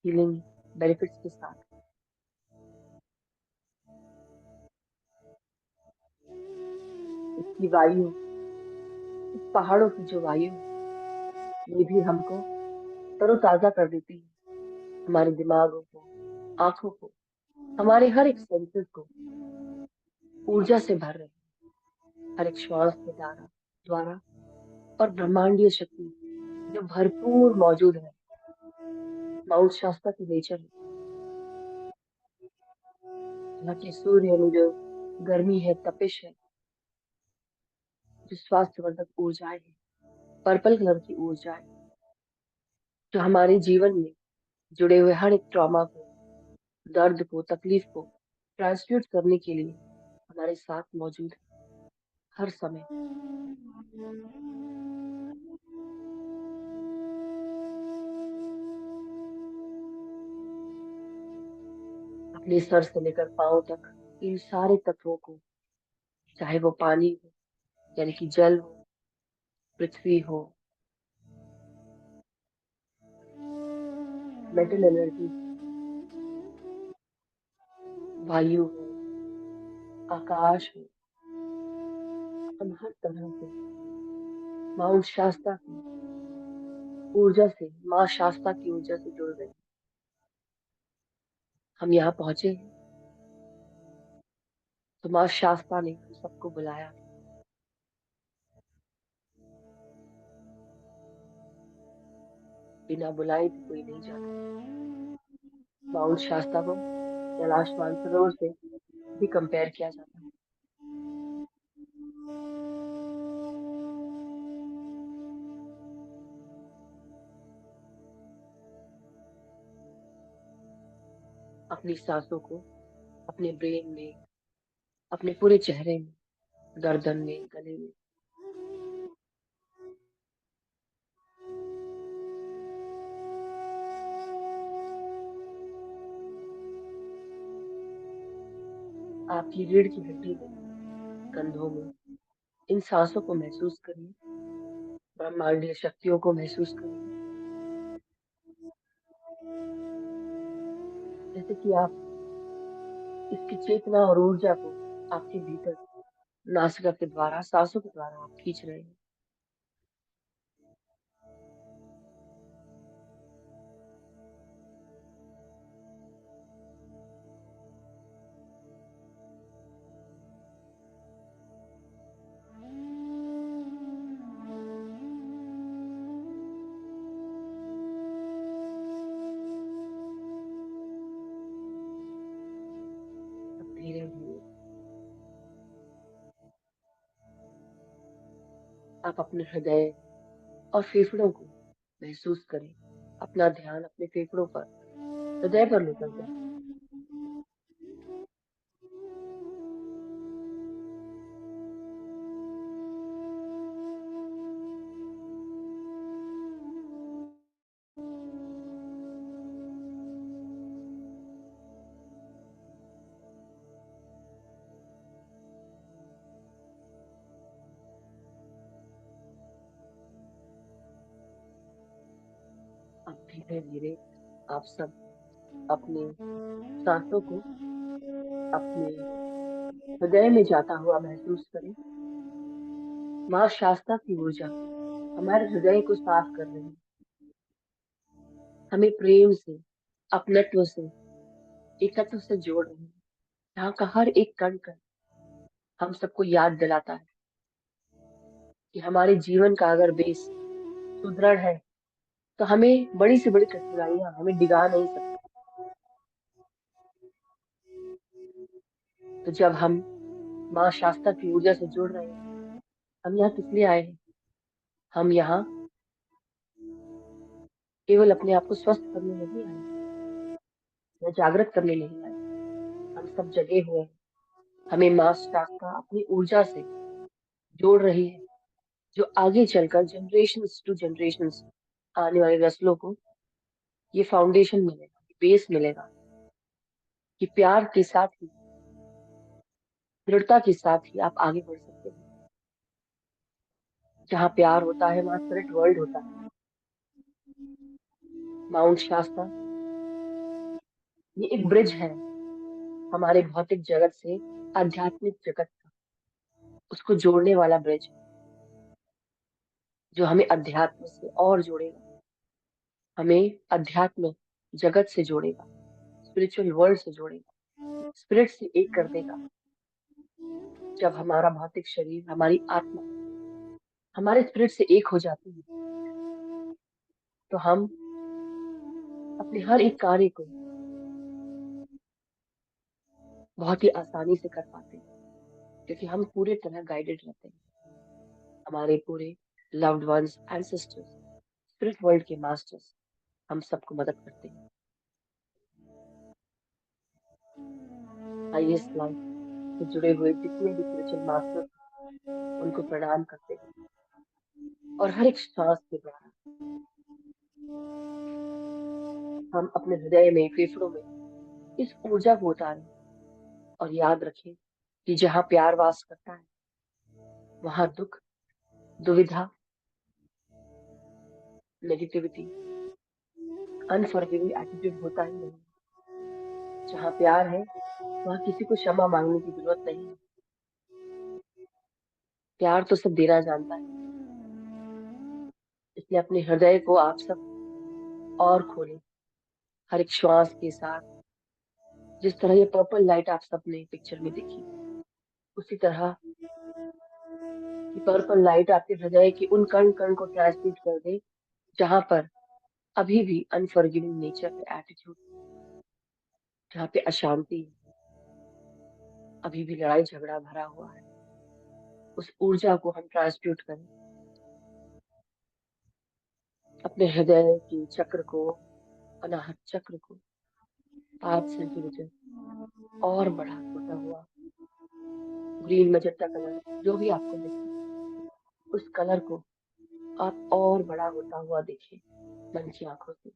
S3: हीलिंग बेनिफिट्स के साथ। इसकी वायु, इस पहाड़ों की जो वायु है, ये भी हमको तरोताजा कर देती है। हमारे दिमागों को, आंखों को, हमारे हर एक सेंसेस को ऊर्जा से भर रहे हैं। हर एक श्वास के द्वारा और ब्रह्मांडीय शक्ति जो भरपूर मौजूद है, माउंट शास्ता की नेचर है। यहाँ के सूर्य में जो गर्मी है, तपिश है, जो स्वास्थ्यवर्धक ऊर्जाएं हैं, पर्पल कलर की ऊर्जाएं, जो हमारे जीवन में जुड़े हुए हर एक ट्रॉमा को, दर्द को, तकलीफ को ट्रांसम्यूट करने के लिए हमारे साथ मौजूद है हर समय। अपने सर से लेकर पांव तक इन सारे तत्वों को, चाहे वो पानी हो, यानी कि जल हो, पृथ्वी हो, मेटल एनर्जी, वायु हो, आकाश हो, हम हर तरह से माउंट शास्ता की ऊर्जा से, माँ शास्ता की ऊर्जा से जुड़ गए। हम यहाँ पहुंचे हैं तो माँ शास्ता ने हम सबको बुलाया। बिना बुलाए भी कोई नहीं जाता। माउंट शास्ता को कैलाश मानसरोवर से भी कंपेयर किया जाता है। अपनी सांसों को अपने ब्रेन में, अपने पूरे चेहरे में, गर्दन में, गले में आपकी रीढ़ की हड्डी में, कंधों में, इन सांसों को महसूस करिए, ब्रह्मांडीय शक्तियों को महसूस करिए, जैसे कि आप इसकी चेतना और ऊर्जा को आपके भीतर नासिका के द्वारा, सांसों के द्वारा आप खींच रहे हैं। अब धीरे धीरे आप अपने हृदय और फेफड़ों को महसूस करें। अपना ध्यान अपने फेफड़ों पर, हृदय पर लेकर जाएं। अब धीरे धीरे आप सब अपने सांसों को अपने हृदय में जाता हुआ महसूस करें। माँ शास्ता की ऊर्जा हमारे हृदय को साफ कर रही है, हमें प्रेम से, अपनत्व से, एकत्व से जोड़ रही है। यहाँ का हर एक कण कण हम सबको याद दिलाता है कि हमारे जीवन का अगर बेस सुदृढ़ है तो हमें बड़ी से बड़ी कठिनाइयां हमें डिगा नहीं सकती। तो जब हम माँ शास्ता की ऊर्जा से जुड़ रहे हैं, हम यहाँ किस लिए आए हैं? हम यहाँ केवल अपने आप को स्वस्थ करने नहीं आए या जागृत करने नहीं आए। हम सब जगे हुए हैं। हमें माँ शास्ता अपनी ऊर्जा से जोड़ रही है, जो आगे चलकर जनरेशंस टू जनरेशंस आने वाली नस्लों को ये फाउंडेशन मिलेगा, बेस मिलेगा कि प्यार के साथ ही, दृढ़ता के साथ ही आप आगे बढ़ सकते हैं। जहाँ प्यार होता है वहाँ स्पिरिट वर्ल्ड होता है। माउंट शास्ता ये एक ब्रिज है हमारे भौतिक जगत से आध्यात्मिक जगत का, उसको जोड़ने वाला ब्रिज, जो हमें अध्यात्म से और जोड़ेगा, हमें अध्यात्म जगत से जोड़ेगा, स्पिरिचुअल वर्ल्ड से जोड़ेगा, स्पिरिट से एक कर देगा। जब हमारा भौतिक शरीर, हमारी आत्मा हमारे स्पिरिट से एक हो जाती है तो हम अपने हर एक कार्य को बहुत ही आसानी से कर पाते हैं, क्योंकि हम पूरे तरह गाइडेड रहते हैं। हमारे पूरे loved ones, ancestors, spirit world के मास्टर्स हम सबको मदद करते हैं। हाईएस्ट लाइफ से जुड़े हुए जितने भी स्पिरिचुअल मास्टर्स, उनको प्रणाम करते हैं और हर एक श्वास के द्वारा हम अपने हृदय में, फेफड़ों में इस ऊर्जा को उतारें और याद रखें कि जहाँ प्यार वास करता है वहां दुख, दुविधा, नेगेटिविटी, अनफॉरगिविंग एटीट्यूड होता ही नहीं। जहाँ प्यार है वहां किसी को क्षमा मांगने की जरूरत नहीं है। प्यार तो सब देना जानता है। इसलिए अपने हृदय को आप सब और खोलें हर एक श्वास के साथ। जिस तरह ये पर्पल लाइट आप सबने पिक्चर में देखी, उसी तरह ये पर्पल लाइट आपके हृदय के उन कण कण को ट्रांसमिट कर दे जहां पर अभी भी अनफॉरगिविंग नेचर है, एटीट्यूड, जहाँ पे अशांति है, अभी भी लड़ाई झगड़ा भरा हुआ है। उस ऊर्जा को हम ट्रांसम्यूट करें अपने हृदय के चक्र को, अनाहत चक्र को 5 सेंटीमीटर और बड़ा होता हुआ, ग्रीन मजेंटा कलर जो भी आपको दिखे, उस कलर को आप और बड़ा होता हुआ देखिए मन की आंखों से।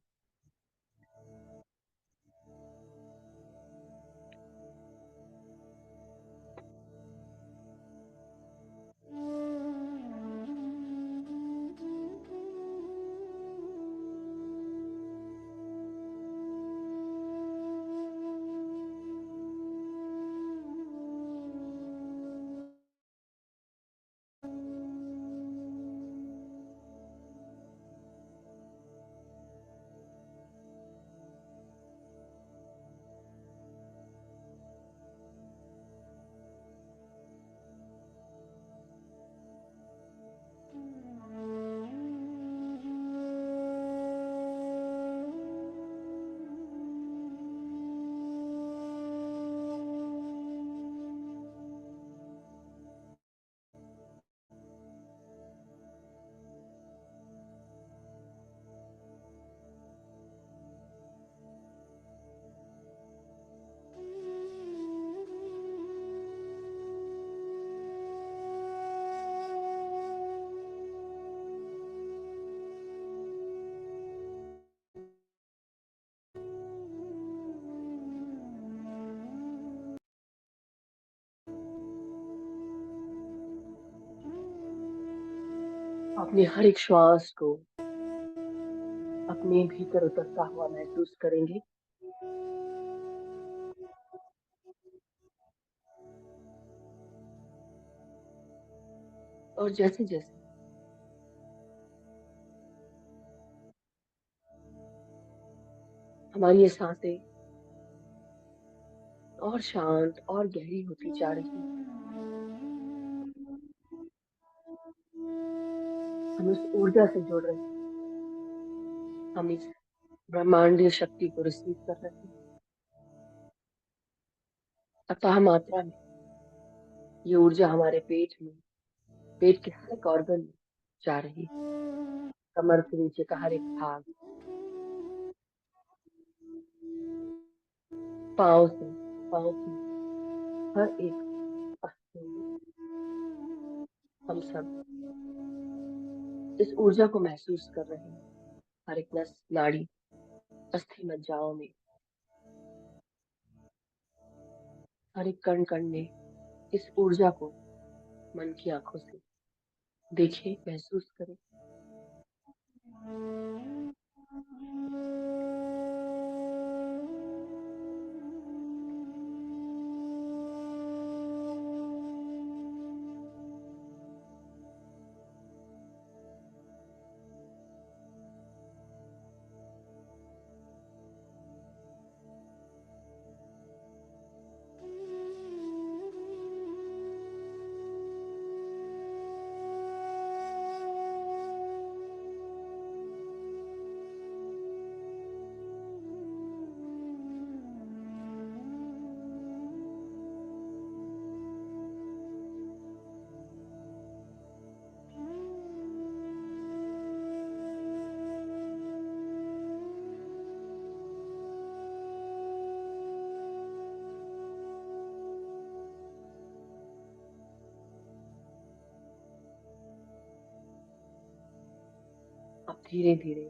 S3: अपने हर एक श्वास को अपने भीतर उतरता हुआ महसूस करेंगे। और जैसे जैसे हमारी ये सांसें और शांत और गहरी होती जा रही हैं, हम उस ऊर्जा से जुड़ रहे हैं, हम इस ब्रह्मांडीय शक्ति को रिसीव कर रहे हैं। अतः मात्रा में ये ऊर्जा हमारे पेट में, पेट के हर एक ऑर्गन में जा रही है, कमर से नीचे का हर एक भाग, पाँव की हर एक अस्थि में, हम सब इस ऊर्जा को महसूस कर रहे हैं। हर एक नस, नाड़ी, अस्थि मज्जाओं में, हर एक कण कण में इस ऊर्जा को मन की आंखों से देखें, महसूस करें। अब धीरे धीरे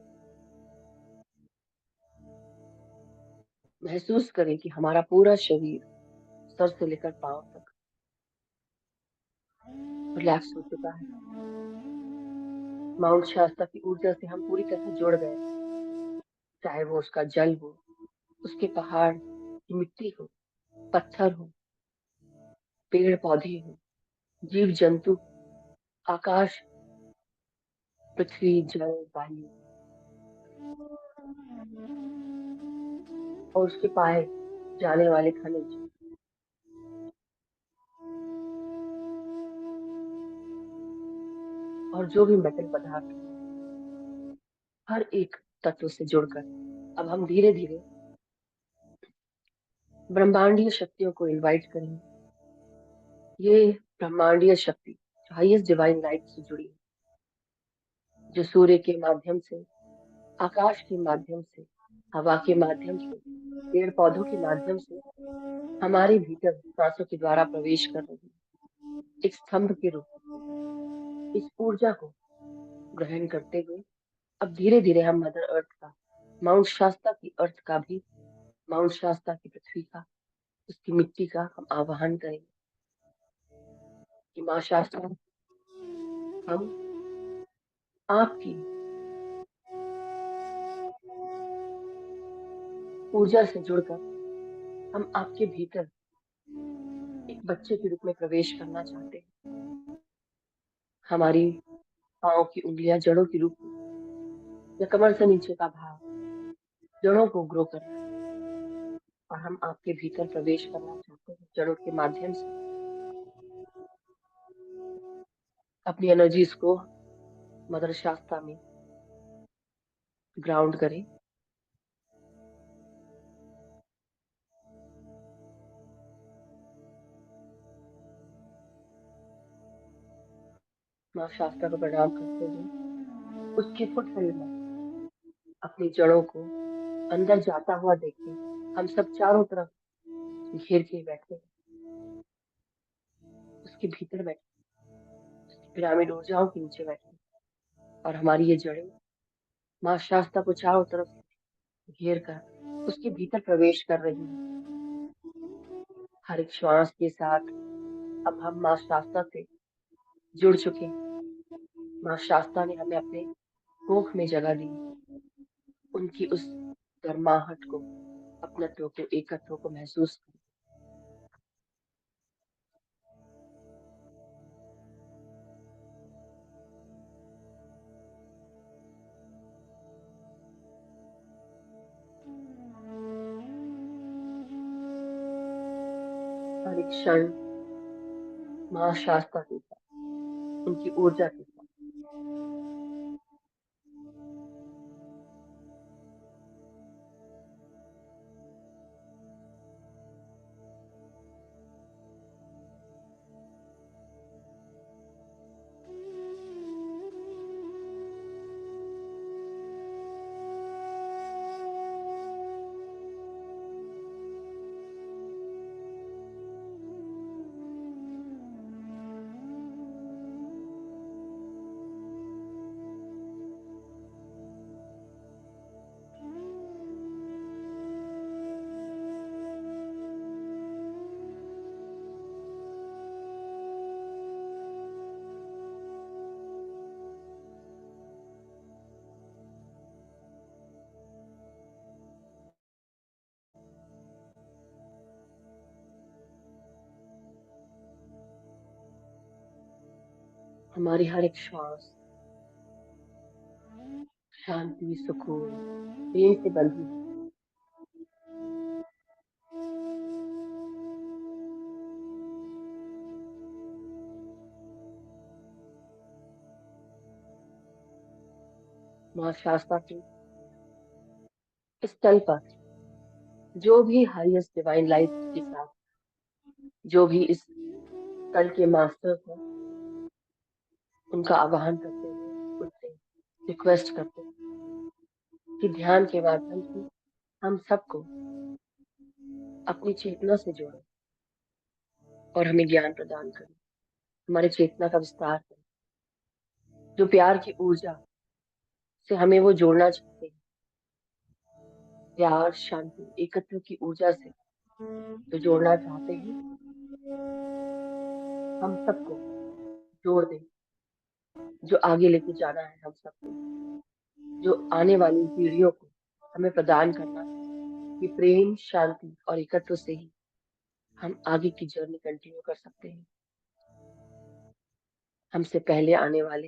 S3: महसूस करें कि हमारा पूरा शरीर सर से लेकर पांव तक रिलैक्स हो चुका है। माउंट शास्ता की ऊर्जा से हम पूरी तरह जुड़ गए, चाहे वो उसका जल हो, उसके पहाड़ की मिट्टी हो, पत्थर हो, पेड़ पौधे हो, जीव जंतु, आकाश, पृथ्वी, जल, वायु और उसके पाए जाने वाले खनिज और जो भी मेटल पदार्थ, हर एक तत्व से जुड़कर अब हम धीरे धीरे ब्रह्मांडीय शक्तियों को इनवाइट करेंगे। ये ब्रह्मांडीय शक्ति जो हाईएस्ट डिवाइन लाइट से जुड़ी है, जो सूर्य के माध्यम से, आकाश के माध्यम से, हवा के माध्यम से, पेड़ पौधों के माध्यम से हमारे भीतर सांसों के द्वारा प्रवेश कर रही है, एक स्तंभ के रूप में इस ऊर्जा को ग्रहण करते हुए अब धीरे धीरे हम मदर अर्थ का, माउंट शास्ता की अर्थ का भी, माउंट शास्ता की पृथ्वी का, उसकी मिट्टी का हम आवाहन करेंगे कि माँ शास्ता, हम आपकी ऊर्जा से जुड़कर हम आपके भीतर एक बच्चे के रूप में प्रवेश करना चाहते हैं। हमारी पाँव की उंगलियां जड़ों के रूप में या कमर से नीचे का भाग जड़ों को ग्रो कर रहा है और हम आपके भीतर प्रवेश करना चाहते हैं। जड़ों के माध्यम से अपनी एनर्जीज को मदर शास्त्रा में ग्राउंड करें। माँ शास्त्रा को प्रणाम करते हुए उसके फुटहिल में अपनी जड़ों को अंदर जाता हुआ देखते हम सब चारों तरफ घेर के बैठे हैं, उसके भीतर बैठे, पिरामिड ऊर्जाओं के नीचे बैठे और हमारी ये जड़ें माँ शास्त्रा को चारों तरफ घेर कर उसके भीतर प्रवेश कर रही है। हर एक श्वास के साथ अब हम माँ शास्त्रा से जुड़ चुके हैं। माँ शास्ता ने हमें अपने कोख में जगह दी। उनकी उस गर्माहट को, अपनत्व को, एकत्व को महसूस करें। हर एक क्षण माँ शास्ता के साथ, उनकी ऊर्जा के साथ। हमारी हर एक श्वास शांति, सुकून, प्रेम से बंधी है। माँ शास्ता के इस तल पर जो भी हाईएस्ट डिवाइन लाइट के साथ, जो भी इस तल के मास्टर्स हैं, उनका आवाहन करते हैं, उनसे रिक्वेस्ट करते हैं कि ध्यान के माध्यम से हम सबको अपनी चेतना से जोड़ें और हमें ज्ञान प्रदान करें, हमारी चेतना का विस्तार करें। जो प्यार की ऊर्जा से हमें वो जोड़ना चाहते हैं, प्यार, शांति, एकत्व की ऊर्जा से जो जोड़ना चाहते हैं, हम सबको जोड़ दें। जो आगे लेके जाना है हम सबको, जो आने वाली पीढ़ियों को हमें प्रदान करना है, कि प्रेम, शांति और एकत्व से ही हम आगे की जर्नी कंटिन्यू कर सकते हैं। हमसे पहले आने वाले,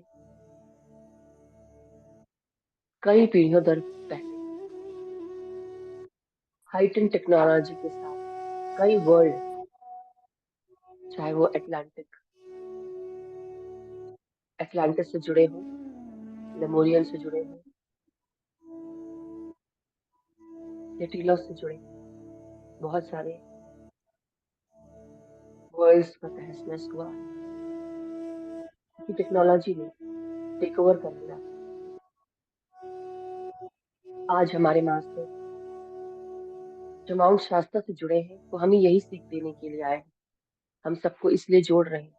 S3: कई पीढ़ियों दर पहले, हाईटेक टेक्नोलॉजी के साथ कई वर्ल्ड, चाहे वो एटलांटिस से जुड़े हों, लेमोरियन से जुड़े हों, नेटिलस से जुड़े, बहुत सारे वर्ल्ड्स का तहस-नहस हुआ है कि टेक्नोलॉजी ने टेक ओवर कर लिया। आज हमारे मास्टर जो माउंट शास्ता से जुड़े हैं, वो हमें यही सीख देने के लिए आए हैं। हम सबको इसलिए जोड़ रहे हैं,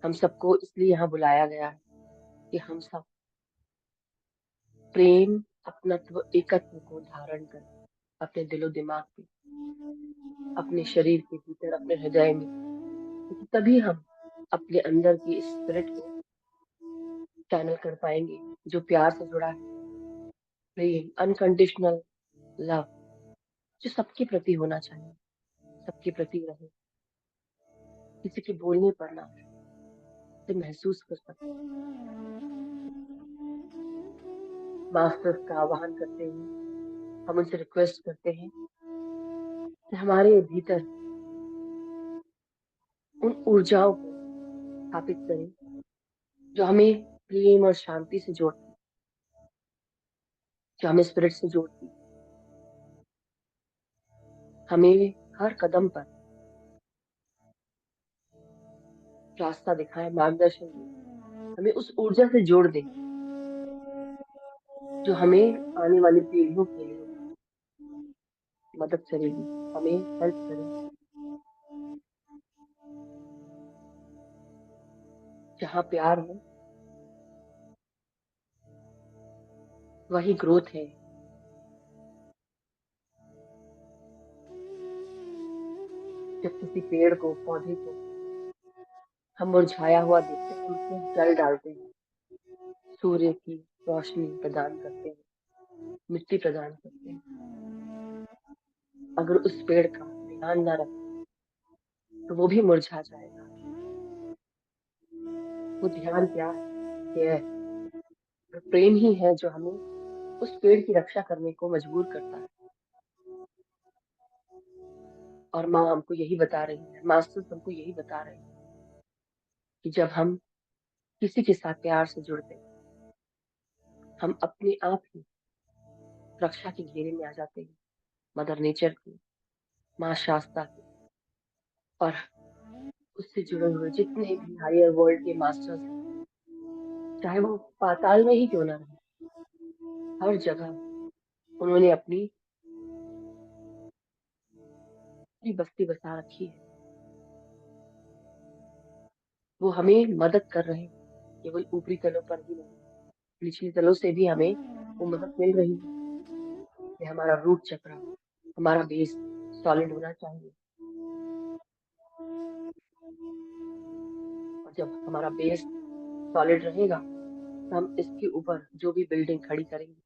S3: हम सबको इसलिए यहाँ बुलाया गया है कि हम सब प्रेम, अपनत्व, एकत्व को धारण करें अपने दिलो दिमाग पे, अपने शरीर के भीतर, अपने हृदय में, क्योंकि तभी हम अपने अंदर की इस स्पिरिट को चैनल कर पाएंगे जो प्यार से जुड़ा है। प्रेम, अनकंडीशनल लव जो सबके प्रति होना चाहिए, सबके प्रति रहे, किसी के बोलने पर ना से महसूस कर सकते। मास्टर्स का आह्वान करते हुए हम उनसे रिक्वेस्ट करते हैं कि हमारे भीतर उन ऊर्जाओं को स्थापित करें जो हमें प्रेम और शांति से जोड़ती, जो हमें स्पिरिट से जोड़ती, हमें हर कदम पर रास्ता दिखाए, मार्गदर्शन दे, हमें उस ऊर्जा से जोड़ दे जो हमें आने वाली पीढ़ियों के लिए मदद करेगी, हमें हेल्प करेगी। जहाँ प्यार है वही ग्रोथ है। जब किसी पेड़ को, पौधे को हम मुरझाया हुआ देखते हैं, हम उसमें जल डालते हैं, सूर्य की रोशनी प्रदान करते हैं, मिट्टी प्रदान करते हैं। अगर उस पेड़ का ध्यान न रखें तो वो भी मुरझा जाएगा। वो ध्यान क्या है? केयर और प्रेम ही है जो हमें उस पेड़ की रक्षा करने को मजबूर करता है। और माँ हमको यही बता रही है, मास्टर्स हमको यही बता रहे हैं कि जब हम किसी के साथ प्यार से जुड़ते हैं, हम अपने आप ही रक्षा के घेरे में आ जाते हैं, मदर नेचर की, माँ शास्ता की, और उससे जुड़े हुए जितने भी हायर वर्ल्ड के मास्टर्स हैं, चाहे वो पाताल में ही क्यों ना रहे, हर जगह उन्होंने अपनी अपनी बस्ती बसा रखी है। वो हमें मदद कर रहे हैं, केवल ऊपरी तलों पर ही नहीं, निचली तलों से भी हमें वो मदद मिल रही है कि हमारा रूट चक्र, हमारा बेस सॉलिड होना चाहिए। और जब हमारा बेस सॉलिड रहेगा तो हम इसके ऊपर जो भी बिल्डिंग खड़ी करेंगे,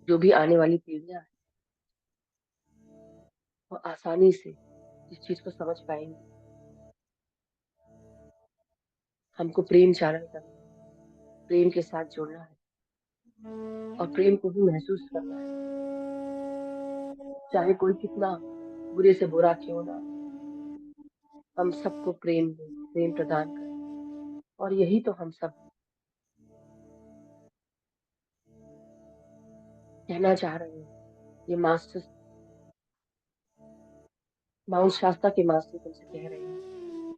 S3: जो भी आने वाली पीढ़ियां हैं, वो आसानी से इस चीज को समझ पाएंगे। हमको प्रेम चारण करना है, प्रेम के साथ जुड़ना है और प्रेम को भी महसूस करना है, चाहे कोई कितना बुरे से बुरा क्यों ना हो। हम सबको प्रेम दें, प्रेम प्रदान करें, और यही तो हम सब कहना चाह रहे हैं। ये मास्टर्स, माउंट शास्ता के मास्टर तुमसे कह रहे हैं।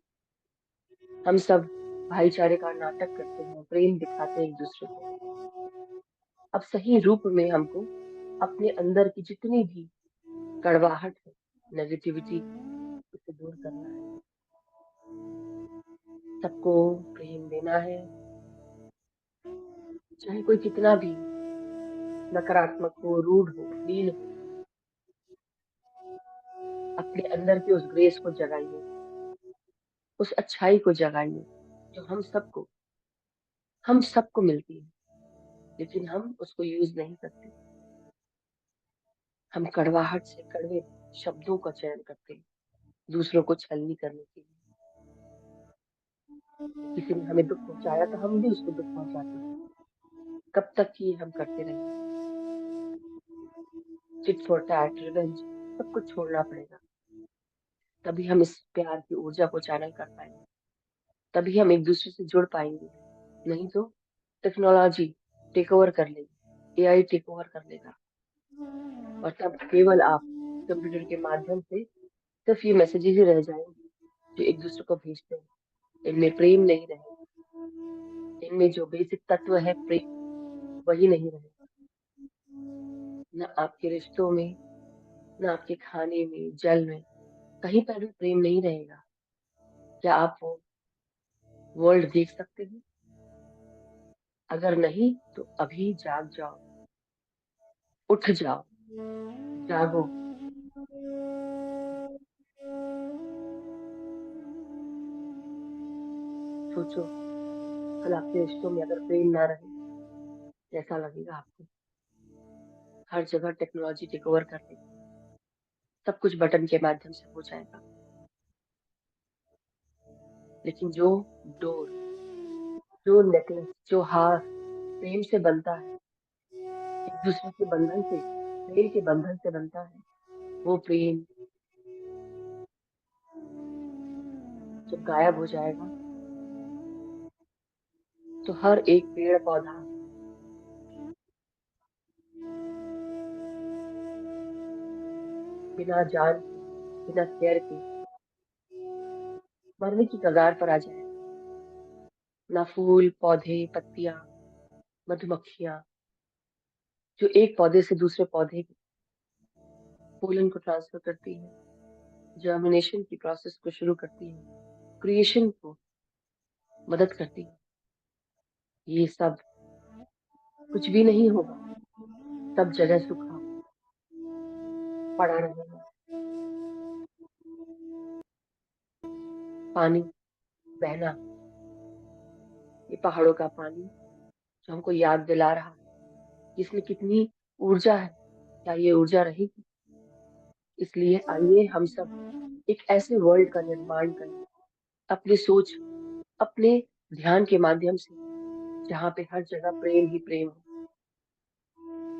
S3: हम सब भाईचारे का नाटक करते हैं, प्रेम दिखाते हैं एक दूसरे को। अब सही रूप में हमको अपने अंदर की जितनी भी कड़वाहट है, नेगेटिविटी, उसे दूर करना है। सबको प्रेम देना है, चाहे कोई कितना भी नकारात्मक हो, रूड हो, मीन हो। अपने अंदर की उस ग्रेस को जगाइए, उस अच्छाई को जगाइए जो हम सबको मिलती है, लेकिन हम उसको यूज नहीं करते। हम कड़वाहट से कड़वे शब्दों का चयन करते हैं दूसरों को छलनी करने के लिए। किसी ने हमें दुख पहुंचाया तो हम भी उसको दुख पहुंचाते हैं। कब तक ये हम करते रहेंगे? चिट फॉर टैट, रिवेंज, सब कुछ छोड़ना पड़ेगा। तभी हम इस प्यार की ऊर्जा को चैनल कर पाएंगे, तभी हम एक दूसरे से जुड़ पाएंगे। नहीं तो टेक्नोलॉजी टेक ओवर कर लेगी, एआई टेक ओवर कर लेगा, और तब केवल आप कंप्यूटर के माध्यम से सिर्फ ये मैसेजेस ही रह जाएंगे जो एक दूसरे को भेजते हैं। इनमें प्रेम नहीं रहेगा, इनमें जो बेसिक तत्व है प्रेम, वही नहीं रहेगा। न आपके रिश्तों में, न आपके खाने में, जल में, कहीं पर भी प्रेम नहीं रहेगा। क्या आप वो वर्ल्ड देख सकते हैं? अगर नहीं तो अभी जाग जाओ, उठ जाओ, जागो। सोचो, कल आपके रिश्तों में अगर प्रेम ना रहे, कैसा लगेगा आपको? हर जगह टेक्नोलॉजी टेक ओवर कर लेगी, सब कुछ बटन के माध्यम से हो जाएगा। लेकिन जो डोर, जो नेकलेस, जो हार प्रेम से बनता है, एक दूसरे के बंधन से, प्रेम के बंधन से बनता है, वो प्रेम जब गायब हो जाएगा तो हर एक पेड़ पौधा बिना जान के, बिना केयर के मरने की कगार पर आ जाएगा। ना फूल, पौधे, पत्तियां, मधुमक्खियां जो एक पौधे से दूसरे पौधे के पोलन को ट्रांसफर करती है, जर्मिनेशन की प्रोसेस को शुरू करती है, क्रिएशन को मदद करती है, ये सब कुछ भी नहीं होगा। सब जगह सूखा पड़ा रहेगा। पानी बहना, ये पहाड़ों का पानी जो हमको याद दिला रहा है कि इसमें कितनी ऊर्जा है, क्या ये ऊर्जा रहेगी। इसलिए आइए हम सब एक ऐसे वर्ल्ड का निर्माण करें अपनी सोच, अपने ध्यान के माध्यम से, जहाँ पे हर जगह प्रेम ही प्रेम हो,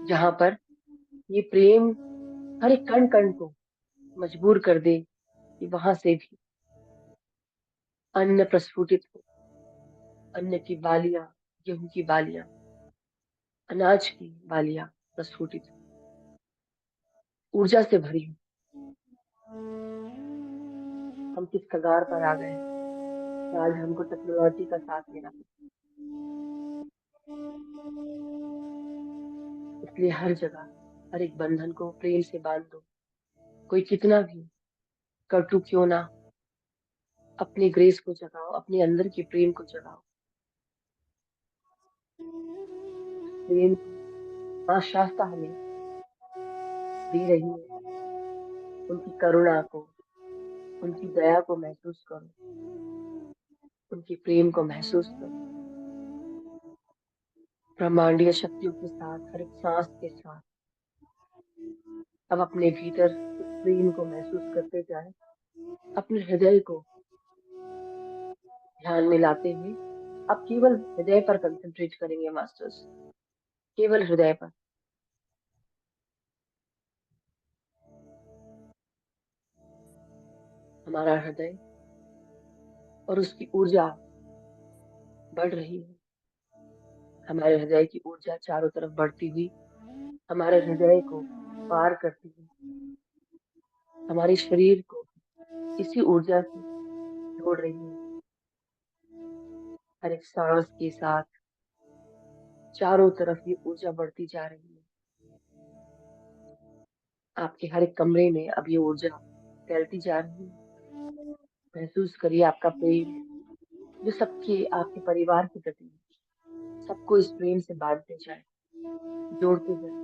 S3: जहाँ पर ये प्रेम हर एक कण कण को मजबूर कर दे कि वहां से भी अन्न प्रस्फुटित हो, अन्न की बालियां, गेहूं की बालियां, अनाज की बालियां प्रस्फुटित हो, ऊर्जा से भरी हो। हम किस कगार पर आ गए हैं कि आज हमको टेक्नोलॉजी का साथ लेना पड़ता है। इसलिए हर जगह हर एक बंधन को प्रेम से बांध दो। कोई कितना भी कटु क्यों ना हो, अपने ग्रेस को जगाओ, अपने अंदर के प्रेम को जगाओ। प्रेम को माँ शास्ता हमें दे रही है, उनकी करुणा को, उनकी दया को महसूस करो, उनके प्रेम को महसूस करो। ब्रह्मांडीय शक्तियों के साथ, हर एक सांस के साथ अब अपने भीतर उस प्रेम को महसूस करते जाएं। अपने हृदय को ध्यान में लाते हुए अब केवल हृदय पर कंसंट्रेट करेंगे मास्टर्स, केवल हृदय पर। हमारा हृदय और उसकी ऊर्जा बढ़ रही है। हमारे हृदय की ऊर्जा चारों तरफ बढ़ती हुई हमारे हृदय को पार करती हुई हमारे शरीर को इसी ऊर्जा से जोड़ रही है। हर एक सांस के साथ चारों तरफ ये ऊर्जा बढ़ती जा रही है। आपके हर एक कमरे में अब ये ऊर्जा फैलती जा रही है। महसूस करिए आपका प्रेम जो सबके, आपके परिवार के प्रति है। सबको इस प्रेम से बांधते जाए, जोड़ते जाए।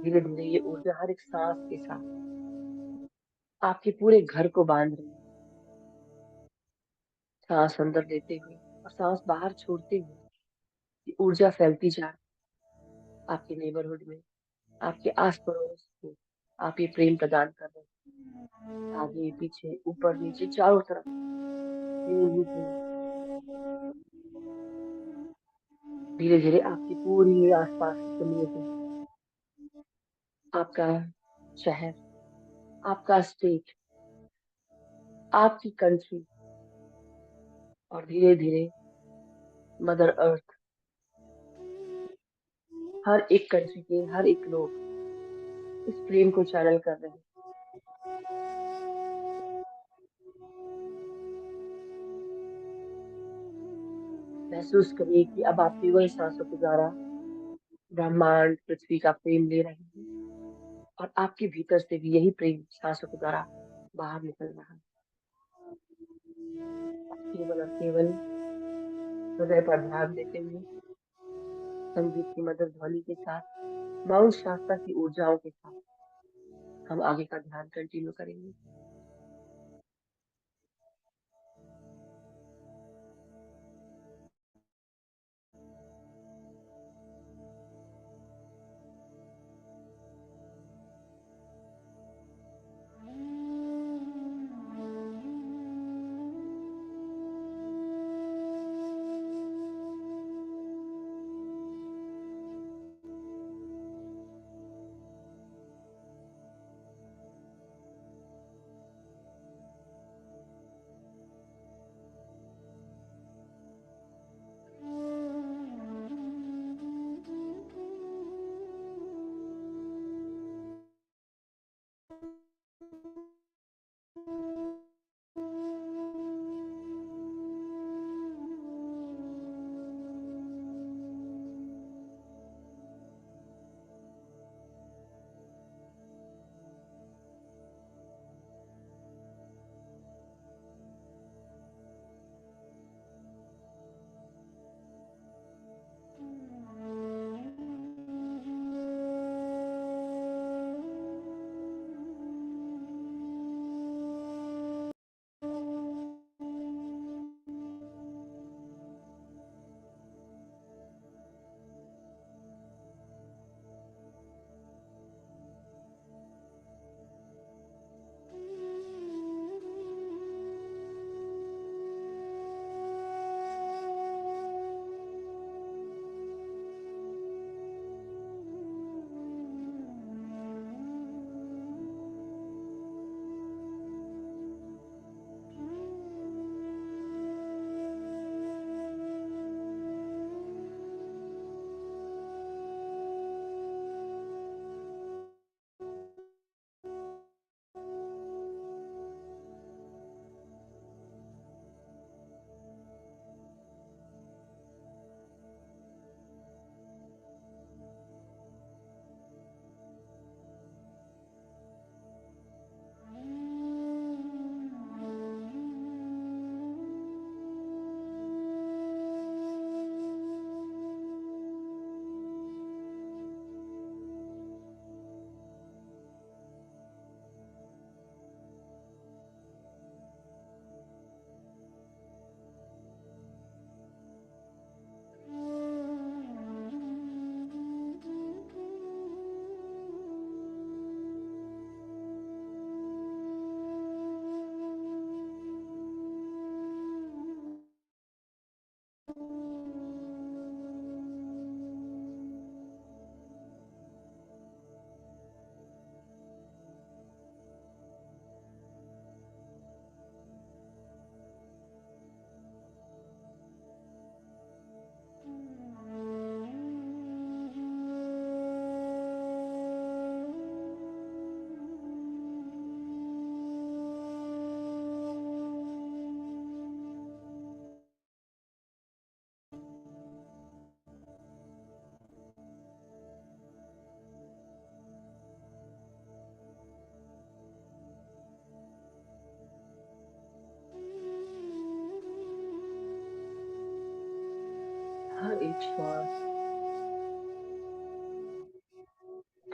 S3: धीरे धीरे ये ऊर्जा हर एक सांस के साथ आपके पूरे घर को बांध रही है। सांस अंदर लेते हुए और सांस बाहर छोड़ते हुए ये ऊर्जा फैलती जा रही है। आपके नेबरहुड में, आपके आस पड़ोस को आप ये प्रेम प्रदान कर रहे हैं। आगे पीछे ऊपर नीचे चारों तरफ प्रेम ही प्रेम। धीरे धीरे आपकी पूरी आसपास की कम्युनिटी, आपका शहर, आपका स्टेट, आपकी कंट्री और धीरे धीरे मदर अर्थ, हर एक कंट्री के हर एक लोग इस प्रेम को चैनल कर रहे हैं। महसूस करिए कि अब आप केवल सांसों के द्वारा ब्रह्मांड पृथ्वी का प्रेम ले रहे हैं और आपके भीतर से भी यही प्रेम सांसों के द्वारा बाहर निकल रहा है। केवल और केवल हृदय पर ध्यान देते हुए संगीत की मधुर ध्वनि के साथ, माउंट शास्ता की ऊर्जाओं के साथ हम आगे का ध्यान कंटिन्यू करेंगे।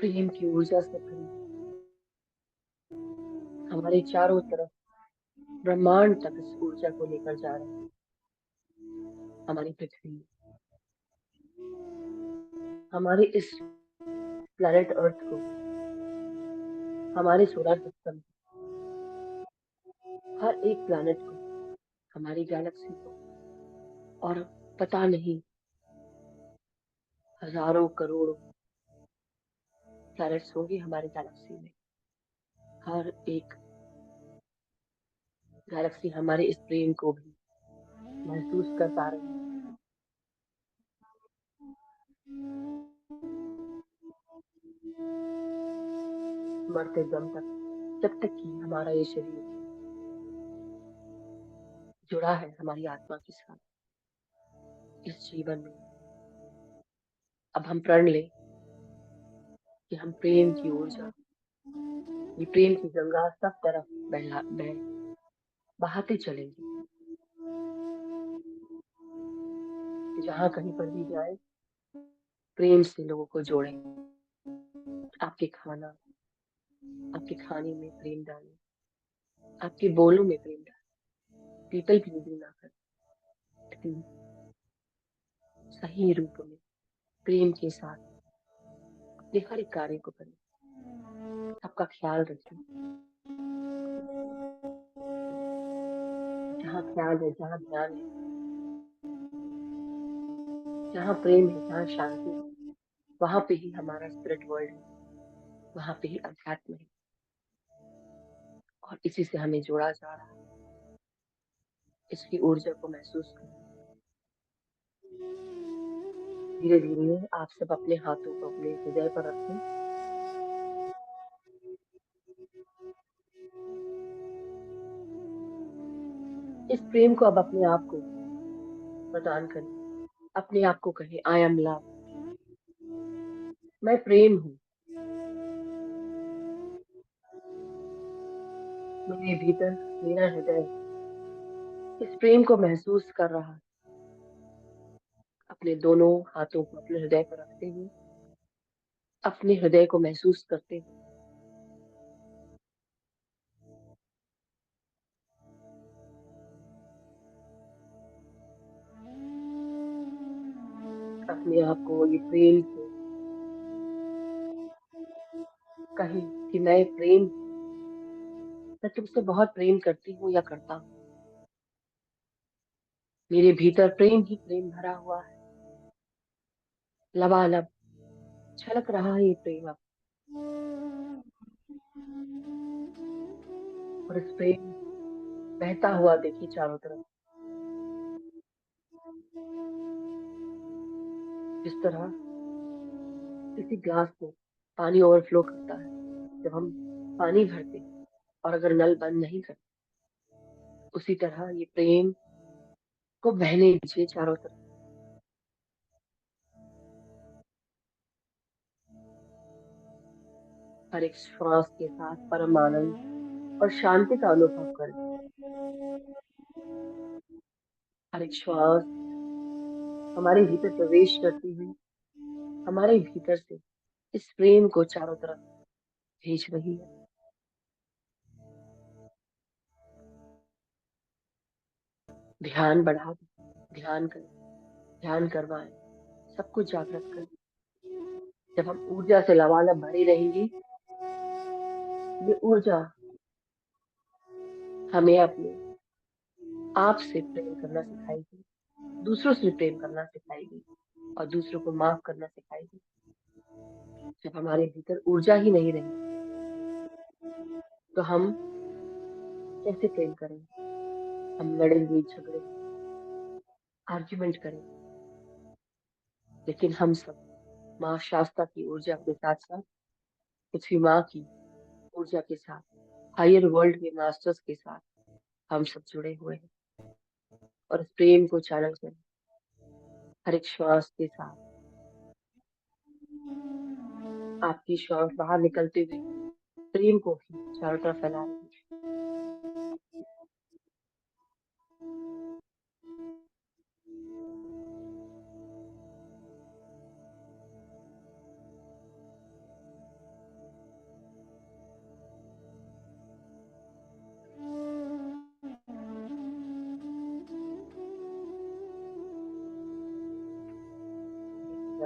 S3: प्रेम की ऊर्जा से भरी हमारे चारों तरफ ब्रह्मांड तक इस ऊर्जा को लेकर जा रहे हैं। हमारी पृथ्वी, हमारे इस प्लैनेट अर्थ को, हमारे सोलर सिस्टम, हर एक प्लैनेट को, हमारी गैलेक्सी को, और पता नहीं हजारों करोड़ों प्लैनेट्स होंगे हमारी गैलेक्सी में। हर एक गैलेक्सी हमारे इस प्रेम को भी महसूस कर पा रही है। मरते दम तक, जब तक कि हमारा ये शरीर जुड़ा है हमारी आत्मा के साथ इस जीवन में, अब हम प्रण ले कि हम प्रेम की ऊर्जा, ये प्रेम की गंगा सब तरफ बहाते चलेंगे। जहां कहीं पर भी जाए, प्रेम से लोगों को जोड़ें। आपके खाने में प्रेम डालें, आपके बोलों में प्रेम डालें। पीपल प्लीजिंग ना करें, लेकिन सही रूप में प्रेम के साथ अपने हर एक कार्य को करें। आपका ख्याल रखें। जहाँ ख्याल है, जहाँ ध्यान है, जहाँ प्रेम है, जहाँ शांति है, वहां पे ही हमारा स्पिरिट वर्ल्ड है, वहां पे ही अध्यात्म है, और इसी से हमें जोड़ा जा रहा है। इसकी ऊर्जा को महसूस करें। धीरे धीरे आप सब अपने हाथों को अपने हृदय पर रखें। इस प्रेम को अब अपने आप को प्रदान करें। अपने आप को कहें, आई एम लव, मैं प्रेम हूँ। मेरे भीतर मेरा हृदय इस प्रेम को महसूस कर रहा है। अपने दोनों हाथों को अपने हृदय पर रखते हुए, अपने हृदय को महसूस करते हुए, अपने आप को ये प्रेम से कहें कि मैं तुमसे बहुत प्रेम करती हूँ या करता हूँ। मेरे भीतर प्रेम ही प्रेम भरा हुआ है। लबालब छलक रहा है ये प्रेम अब, और इस प्रेम बहता हुआ देखिए चारों तरफ। जिस तरह किसी ग्लास में पानी ओवरफ्लो करता है, जब हम पानी भरते हैं और अगर नल बंद नहीं करते, उसी तरह ये प्रेम को बहने दीजिए चारों तरफ। हर एक श्वास के साथ परम आनंद और शांति का अनुभव करें। हर एक श्वास हमारे भीतर प्रवेश करती हुई हमारे भीतर से इस प्रेम को चारों तरफ भेज रही है। ध्यान बढ़ा दें, ध्यान करें, ध्यान करवाएं, सबको जागृत करें। जब हम ऊर्जा से लबालब भरी रहेंगी, ये ऊर्जा हमें अपने आप से प्रेम करना सिखाएगी, दूसरों से प्रेम करना सिखाएगी, और दूसरों को माफ करना सिखाएगी। जब हमारे भीतर ऊर्जा ही नहीं रहेगी, तो हम कैसे प्रेम करेंगे? हम लड़ेंगे, झगड़ेंगे, आर्ग्यूमेंट करेंगे। लेकिन हम सब माँ शास्ता की ऊर्जा के साथ साथ पृथ्वी माँ की ऊर्जा के साथ, हायर वर्ल्ड के मास्टर्स के साथ हम सब जुड़े हुए हैं, और इस प्रेम को चैनल करें। हर एक श्वास के साथ आपकी श्वास बाहर निकलते हुए प्रेम को भी चारों तरफ फैला रही है।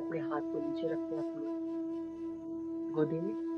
S3: अपने हाथ को नीचे रखें अपनी गोदी में।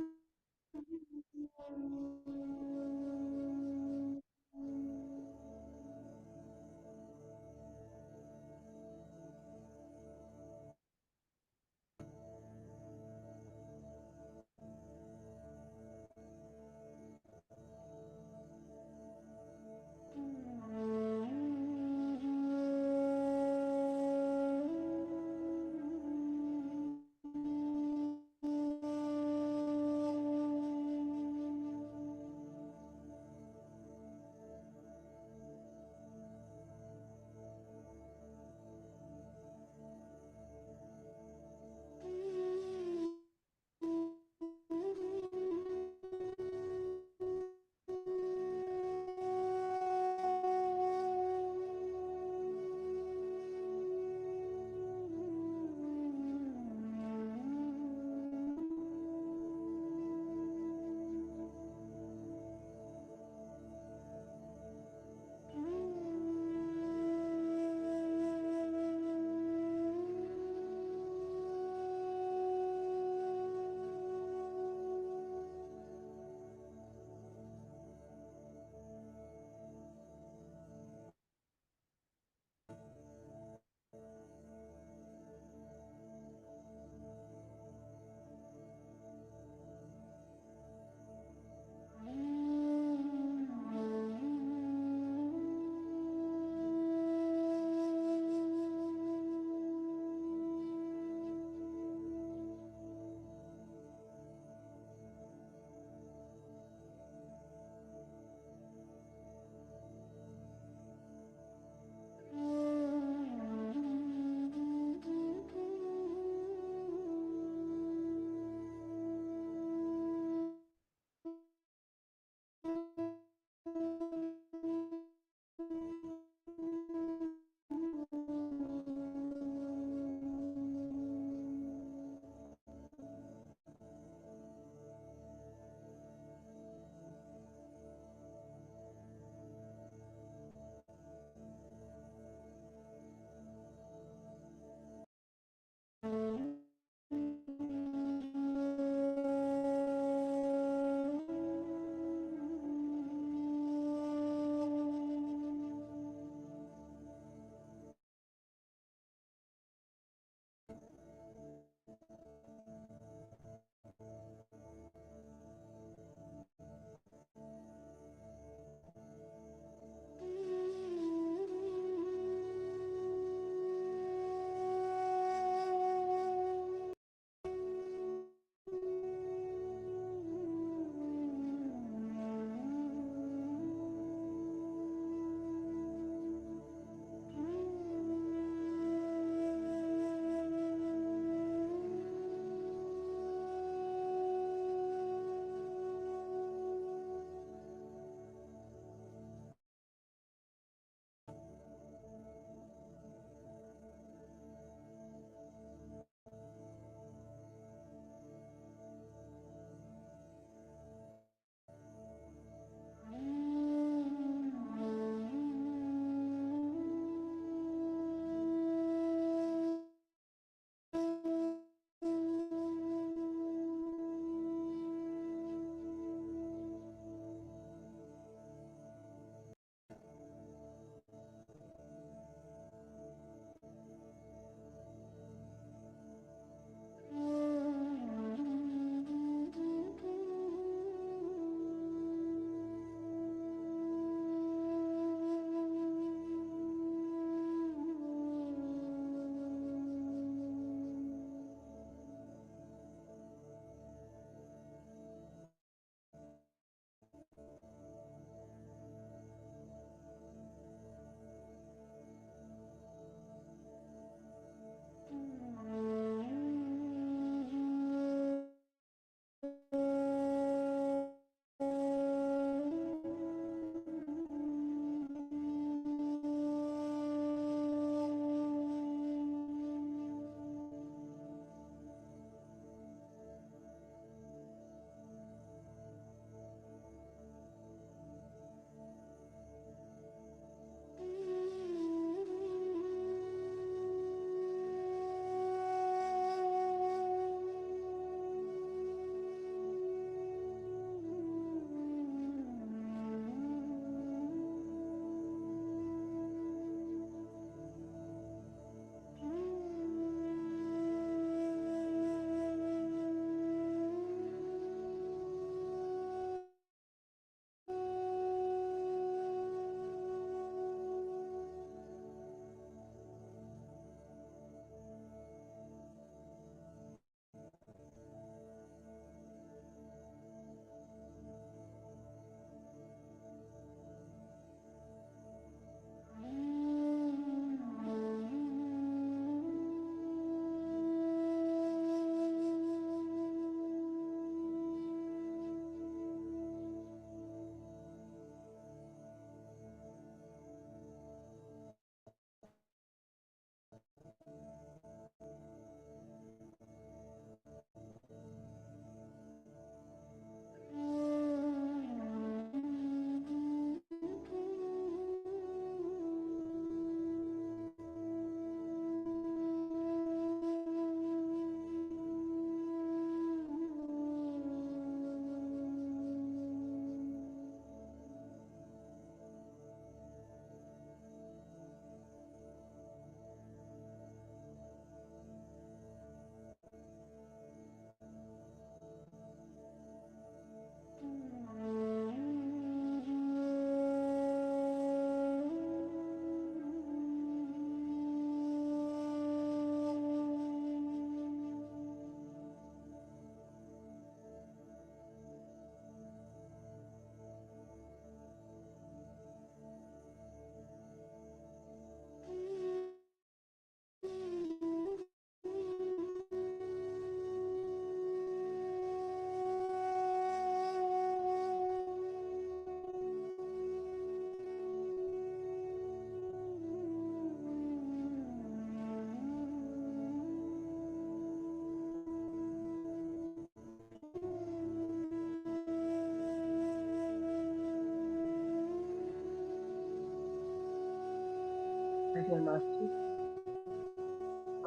S3: डियर मास्टर,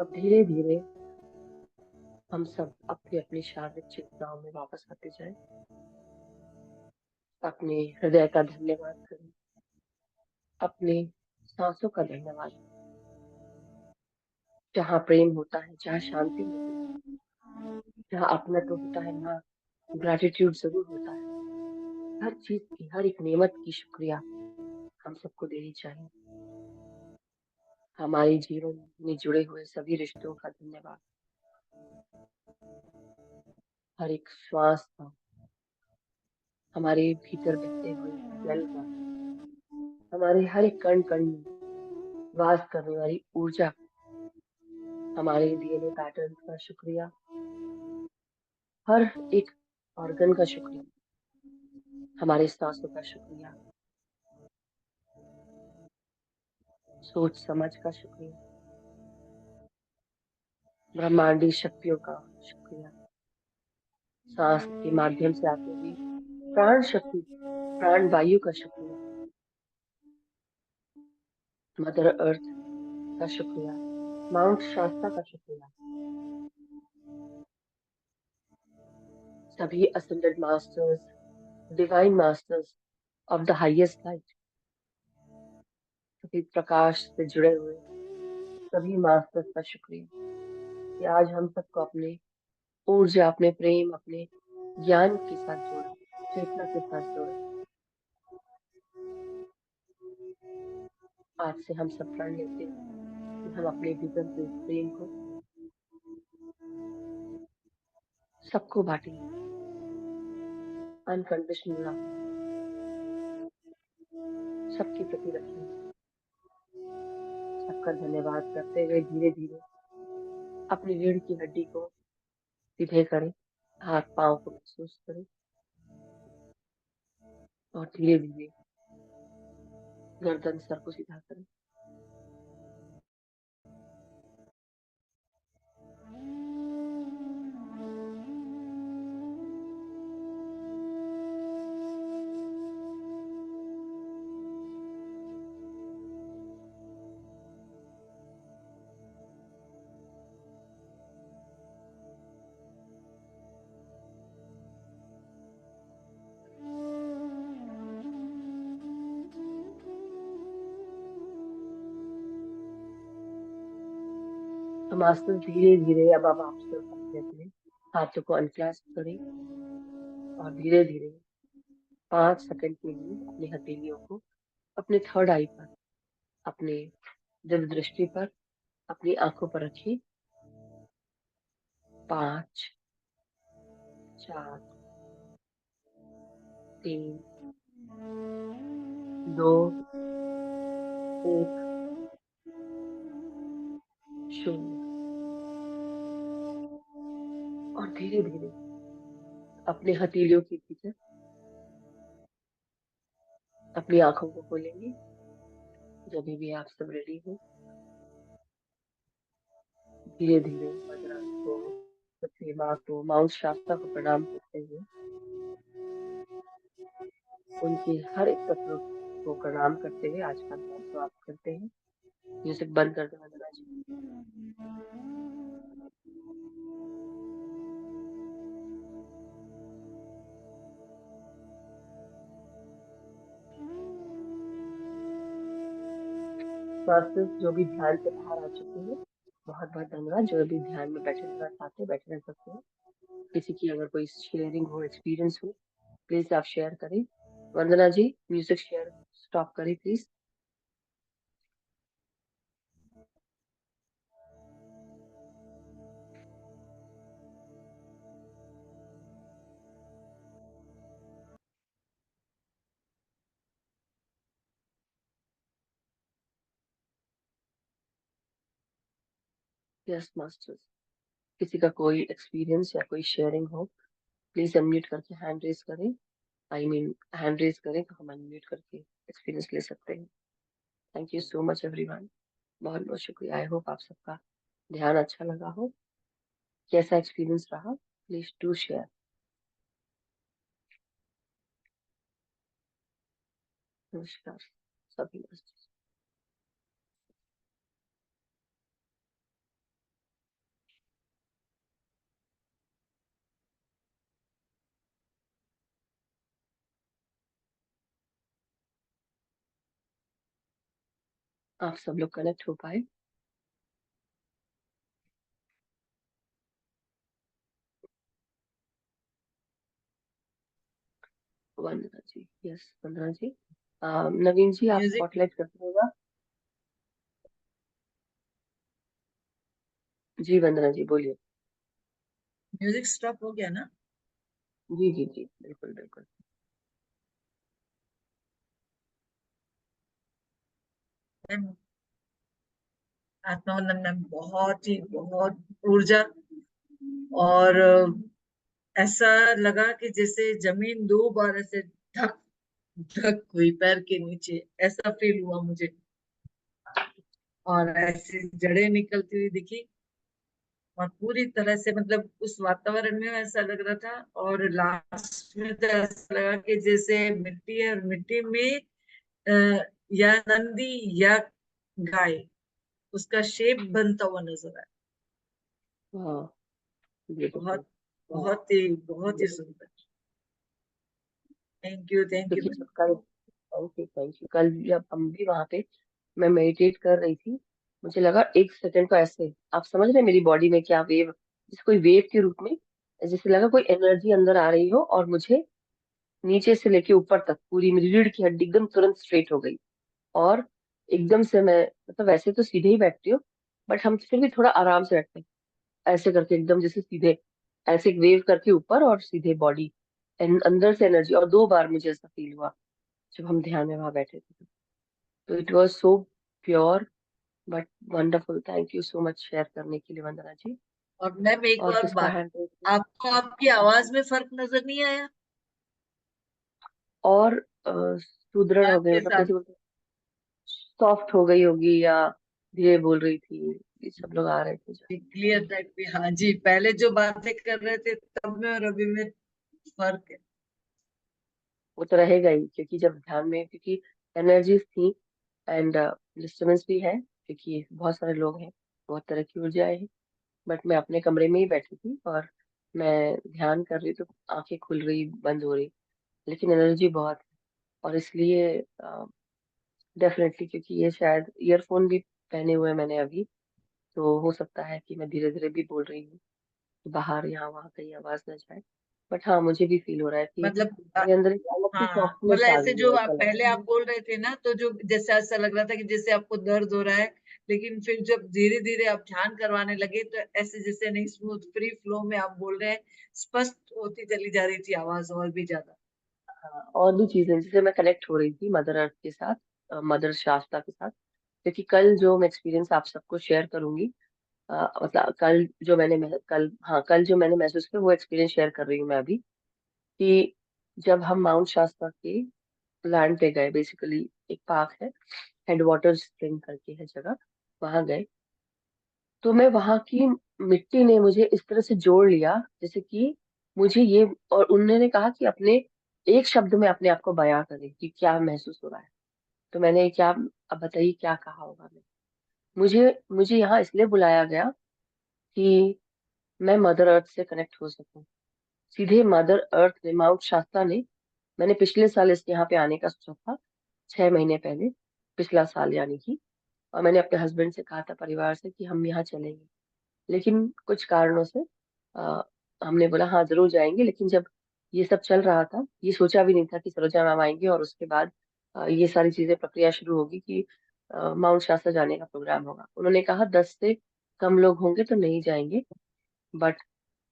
S3: अब धीरे धीरे हम सब अपनी अपनी शारीरिक चेतनाओं में वापस आते जाएं। अपने हृदय का धन्यवाद करें, अपने सांसों का धन्यवाद। जहाँ प्रेम होता है, जहाँ शांति होती है, जहाँ अपनत्व होता है, वहाँ ग्रैटिट्यूड जरूर होता है। हर चीज की, हर एक नेमत की शुक्रिया हम सबको देनी चाहिए। हमारे जीवन में जुड़े हुए सभी रिश्तों का धन्यवाद, हर एक श्वास का, हमारे भीतर बहते हुए जल का, हमारे हर एक कण कण में वास करने वाली ऊर्जा, हमारे डीएनए पैटर्न का शुक्रिया, हर एक ऑर्गन का शुक्रिया, हमारे सांसों का शुक्रिया, सोच समझ का शुक्रिया, ब्रह्मांडी शक्तियों का शुक्रिया, सांस के माध्यम से आती हुई प्राण शक्ति, प्राण वायु का शुक्रिया, मदर अर्थ का शुक्रिया, माउंट शास्ता का शुक्रिया, सभी ascended masters, divine masters of the highest light, सभी प्रकाश से जुड़े हुए सभी मास्टर्स का शुक्रिया कि आज हम सबको अपने ऊर्जा, अपने प्रेम, अपने ज्ञान के साथ जोड़ा, चेतना के साथ जोड़ा। आज से हम सब प्रण लेते हैं कि हम अपने भीतर के इस प्रेम को सबको बांटेंगे, अनकंडीशनल लव सबके प्रति रखेंगे। सबका धन्यवाद करते हुए धीरे धीरे अपनी रीढ़ की हड्डी को सीधे करें, हाथ पांव को महसूस करें और धीरे धीरे गर्दन सर को सीधा करें। तो मास्टर धीरे धीरे अब आप आपसे अपने अपने हाथों को अनक्लास्प करें और धीरे धीरे 5 सेकंड के लिए अपनी हथेलियों को अपने थर्ड आई पर, अपने दिव्य दृष्टि पर, अपनी आंखों पर रखिए। 5, 4, 3, 2, 1, 0। और धीरे धीरे अपने हथेलियों के भीतर अपनी आंखों को खोलेंगे। जब भी आप सब रेडी हो, धीरे धीरे मदर को, पृथ्वी माँ को, माउंट शास्ता को प्रणाम करते हुए, उनके हर एक तत्व को प्रणाम करते हुए आज का ध्यान समाप्त करते हैं। म्यूजिक बंद कर दो वंदना जी। मास्टर्स जो भी ध्यान से बाहर आ चुके हैं, बहुत बहुत धन्यवाद। जो भी ध्यान में बैठे रहना चाहते हैं बैठे रह सकते हैं। किसी की अगर कोई शेयरिंग हो, एक्सपीरियंस हो, प्लीज आप शेयर करें। वंदना जी म्यूजिक शेयर स्टॉप करें प्लीज। यस मास्टर्स, किसी का कोई एक्सपीरियंस या कोई शेयरिंग हो, प्लीज अनम्यूट करके हैंड रेज करें। आई मीन हैंड रेज करें तो हम अनम्यूट करके एक्सपीरियंस ले सकते हैं। Thank you so much everyone, बहुत बहुत शुक्रिया। आई होप आप सबका ध्यान अच्छा लगा हो। कैसा एक्सपीरियंस रहा, प्लीज डू शेयर। नमस्कार सभी मास्टर्स। आप सब लोग कनेक्ट हो पाए। वंदना जी, यस वंदना जी। नवीन जी, आप
S1: म्यूजिक
S3: स्पॉटलाइट करते होगा। जी वंदना जी बोलिए।
S1: म्यूजिक स्टॉप हो गया ना?
S3: जी जी जी, बिल्कुल बिल्कुल।
S1: मैम, आत्मावंदन में बहुत ऊर्जा, और ऐसा लगा कि जैसे जमीन 2 बार ऐसे धक धक हुई पैर के नीचे, ऐसा फील हुआ मुझे। और ऐसी जड़ें निकलती हुई दिखी, और पूरी तरह से मतलब उस वातावरण में ऐसा लग रहा था। और लास्ट में तो ऐसा लगा कि जैसे मिट्टी है, और मिट्टी में या नंदी या गाय, उसका शेप बनता हुआ नजर आया।
S3: हाँ, ब्यूटीफुल।
S1: बहुत बहुत ही सुंदर। थैंक यू
S3: क्योंकि
S1: मैम।
S3: कल, थैंक यू, कल जब हम भी वहां पे, मैं मेडिटेट कर रही थी, मुझे लगा एक सेकंड को ऐसे, आप समझ रहे हैं मेरी बॉडी में क्या वेव, जैसे कोई वेव के रूप में, जैसे लगा कोई एनर्जी अंदर आ रही हो, और मुझे नीचे से लेके ऊपर तक पूरी मेरी रीढ़ की हड्डी एकदम तुरंत स्ट्रेट हो गई। और एकदम से मैं, मतलब वैसे तो सीधे ही बैठती हूँ, बट हम फिर भी थोड़ा आराम से बैठते हैं, ऐसे करके एकदम जैसे सीधे, ऐसे एक वेव करके ऊपर और सीधे बॉडी, अंदर से एनर्जी। और 2 बार मुझे ऐसा फील हुआ जब हम ध्यान में वहां बैठे थे। तो it was so pure, but wonderful. Thank you so much share करने के लिए वंदना जी।
S1: और मैम एक
S3: और
S1: और
S3: किसका
S1: बात,
S3: हैंड रेज?
S1: आपको आपकी आवाज में फर्क नजर नहीं आया
S3: और सुदृढ़ हो
S1: मैम
S3: गई,
S1: के
S3: मतलब
S1: साथ?
S3: कैसे बोलते हैं, सॉफ्ट हो गई होगी, या धीरे बोल रही थी, ये सब लोग आ रहे थे जो।
S1: क्लियर टाइप की, हाँ जी, पहले जो बातें कर रहे थे तब में और अभी में फर्क है।
S3: वो तो रहेगा ही, क्योंकि जब ध्यान में, क्योंकि एनर्जीज थी, एंड डिस्टर्बेंस भी है, क्योंकि बहुत सारे लोग हैं, बहुत तरह की ऊर्जाएं हैं। बट मैं अपने कमरे में ही बैठी थी, और मैं ध्यान कर रही, तो आंखें खुल रही बंद हो रही, लेकिन एनर्जी बहुत है। और इसलिए डेफिनेटली, क्योंकि ये शायद ईयरफोन भी पहने हुए हैं मैंने अभी, तो हो सकता है कि मैं धीरे धीरे भी बोल रही हूँ, कि बाहर यहाँ वहाँ कहीं आवाज ना जाए। बट हाँ, मुझे भी फील हो रहा है कि
S1: मतलब
S3: मेरे अंदर एक अलग सी
S1: हाँ,
S3: सॉफ्टनेस
S1: मतलब
S3: आ
S1: ऐसे
S3: गई
S1: जो
S3: है,
S1: आप
S3: ऐसा लग
S1: पहले आप बोल रहे थे ना, तो जो जैसे ऐसा लग रहा था कि जैसे आपको दर्द हो रहा है, लेकिन फिर जब धीरे धीरे आप ध्यान करवाने लगे तो ऐसे जैसे नहीं, स्मूथ फ्री फ्लो में आप बोल रहे हैं, स्पष्ट होती चली जा रही थी आवाज और भी ज्यादा।
S3: रहा। और भी चीजें जिससे मैं कनेक्ट हो रही थी मदर अर्थ के साथ, मदर शास्त्रा के साथ। क्योंकि कल जो मैं एक्सपीरियंस आप सबको शेयर करूंगी, मतलब कल जो मैंने कल, हाँ कल जो मैंने महसूस किया वो एक्सपीरियंस शेयर कर रही हूँ मैं अभी। कि जब हम माउंट शास्त्रा के लैंड पे गए, बेसिकली एक पार्क है, हेड वाटर स्प्रिंग करके है जगह, वहां गए, तो मैं वहां की मिट्टी ने मुझे इस तरह से जोड़ लिया, जैसे कि मुझे ये, और उन्होंने कहा कि अपने एक शब्द में अपने आप को बयां करें कि क्या महसूस हो रहा है। तो मैंने क्या, अब बताइए क्या कहा होगा मैं। मुझे मुझे यहाँ इसलिए बुलाया गया कि मैं मदर अर्थ से कनेक्ट हो सकूं, सीधे मदर अर्थ ने, माउंट शास्ता ने। मैंने पिछले साल इस यहाँ पे आने का सोचा था, 6 महीने पहले, पिछला साल यानी कि। और मैंने अपने हस्बैंड से कहा था, परिवार से, कि हम यहाँ चलेंगे। लेकिन कुछ कारणों से आ, हमने बोला हाँ जरूर जाएंगे। लेकिन जब ये सब चल रहा था, ये सोचा भी नहीं था कि सरोजा मैम आएंगे, और उसके बाद ये सारी चीजें, प्रक्रिया शुरू होगी कि माउंट शास्ता जाने का प्रोग्राम होगा। उन्होंने कहा 10 से कम लोग होंगे तो नहीं जाएंगे। बट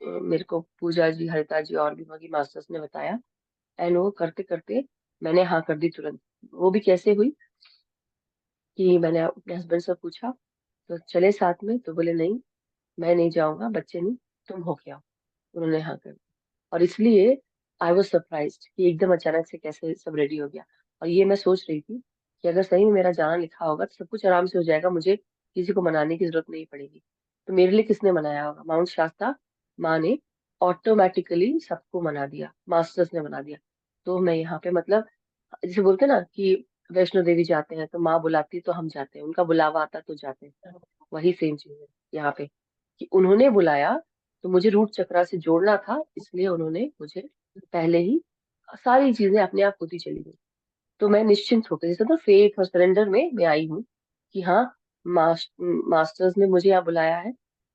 S3: मेरे को पूजा जी, हरिता जी और भी मगी मास्टर्स ने बताया, एंड वो करते करते मैंने हाँ कर दी तुरंत। वो भी कैसे हुई कि मैंने अपने हस्बैंड से पूछा, तो चले साथ में, तो बोले नहीं, मैं नहीं जाऊंगा, बच्चे नहीं, तुम हो क्या। उन्होंने हाँ कर दी। और इसलिए आई वॉज सरप्राइज्ड कि एकदम अचानक से कैसे सब रेडी हो गया। और ये मैं सोच रही थी कि अगर सही में मेरा जाना लिखा होगा तो सब कुछ आराम से हो जाएगा, मुझे किसी को मनाने की जरूरत नहीं पड़ेगी। तो मेरे लिए किसने मनाया होगा? माउंट शास्ता माँ ने ऑटोमेटिकली सबको मना दिया, मास्टर्स ने मना दिया। तो मैं यहाँ पे, मतलब जैसे बोलते हैं ना कि वैष्णो देवी जाते हैं तो माँ बुलाती है तो हम जाते हैं, उनका बुलावा आता तो जाते हैं, वही सेम चीज है यहाँ पे, कि उन्होंने बुलाया, तो मुझे रूट चक्रा से जोड़ना था, इसलिए उन्होंने मुझे पहले ही सारी चीजें अपने आप होती चली गई। तो मैं निश्चिंत होकर, जैसे तो फेथ और सरेंडर में मैं आई हूँ कि हाँ, मास्टर्स ने मुझे यहाँ बुलाया है,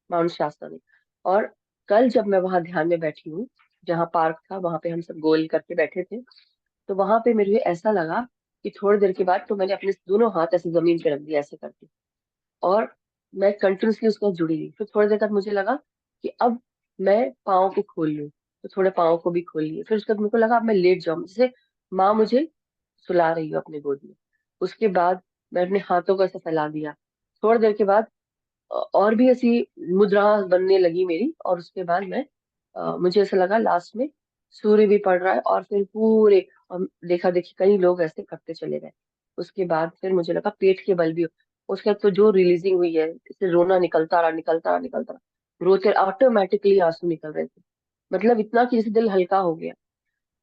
S3: माउंट शास्ता ने। और कल जब मैं वहां ध्यान में बैठी हूँ, जहाँ पार्क था वहां पे हम सब गोल करके बैठे थे, तो वहां पे मुझे ऐसा लगा कि थोड़ी देर के बाद तो मैंने अपने दोनों हाथ ऐसे जमीन पे रख दिया ऐसे करके, और मैं कंटिन्यूसली उसके साथ जुड़ी रही। फिर थोड़ी देर तक मुझे लगा कि अब मैं पाँव को खोल लूं, तो थोड़े पाँव को भी खोल लिए। फिर उसके बाद मेरे को लगा अब मैं लेट जाऊं, जैसे माँ मुझे सुला रही हो अपनी गोद में। उसके बाद मैं अपने हाथों को ऐसे फैला दिया। थोड़ी देर के बाद और भी ऐसी मुद्रा बनने लगी मेरी, और उसके बाद मैं मुझे ऐसा लगा लास्ट में सूर्य भी पड़ रहा है, और फिर पूरे देखा देखी कई लोग ऐसे करते चले गए। उसके बाद फिर मुझे लगा पेट के बल भी उसके बाद तो जो रिलीजिंग हुई है, इससे रोना निकलता रहा निकलता रहा निकलता रहा, रोते ऑटोमेटिकली आंसू निकल रहे थे। मतलब इतना कि जैसे दिल हल्का हो गया।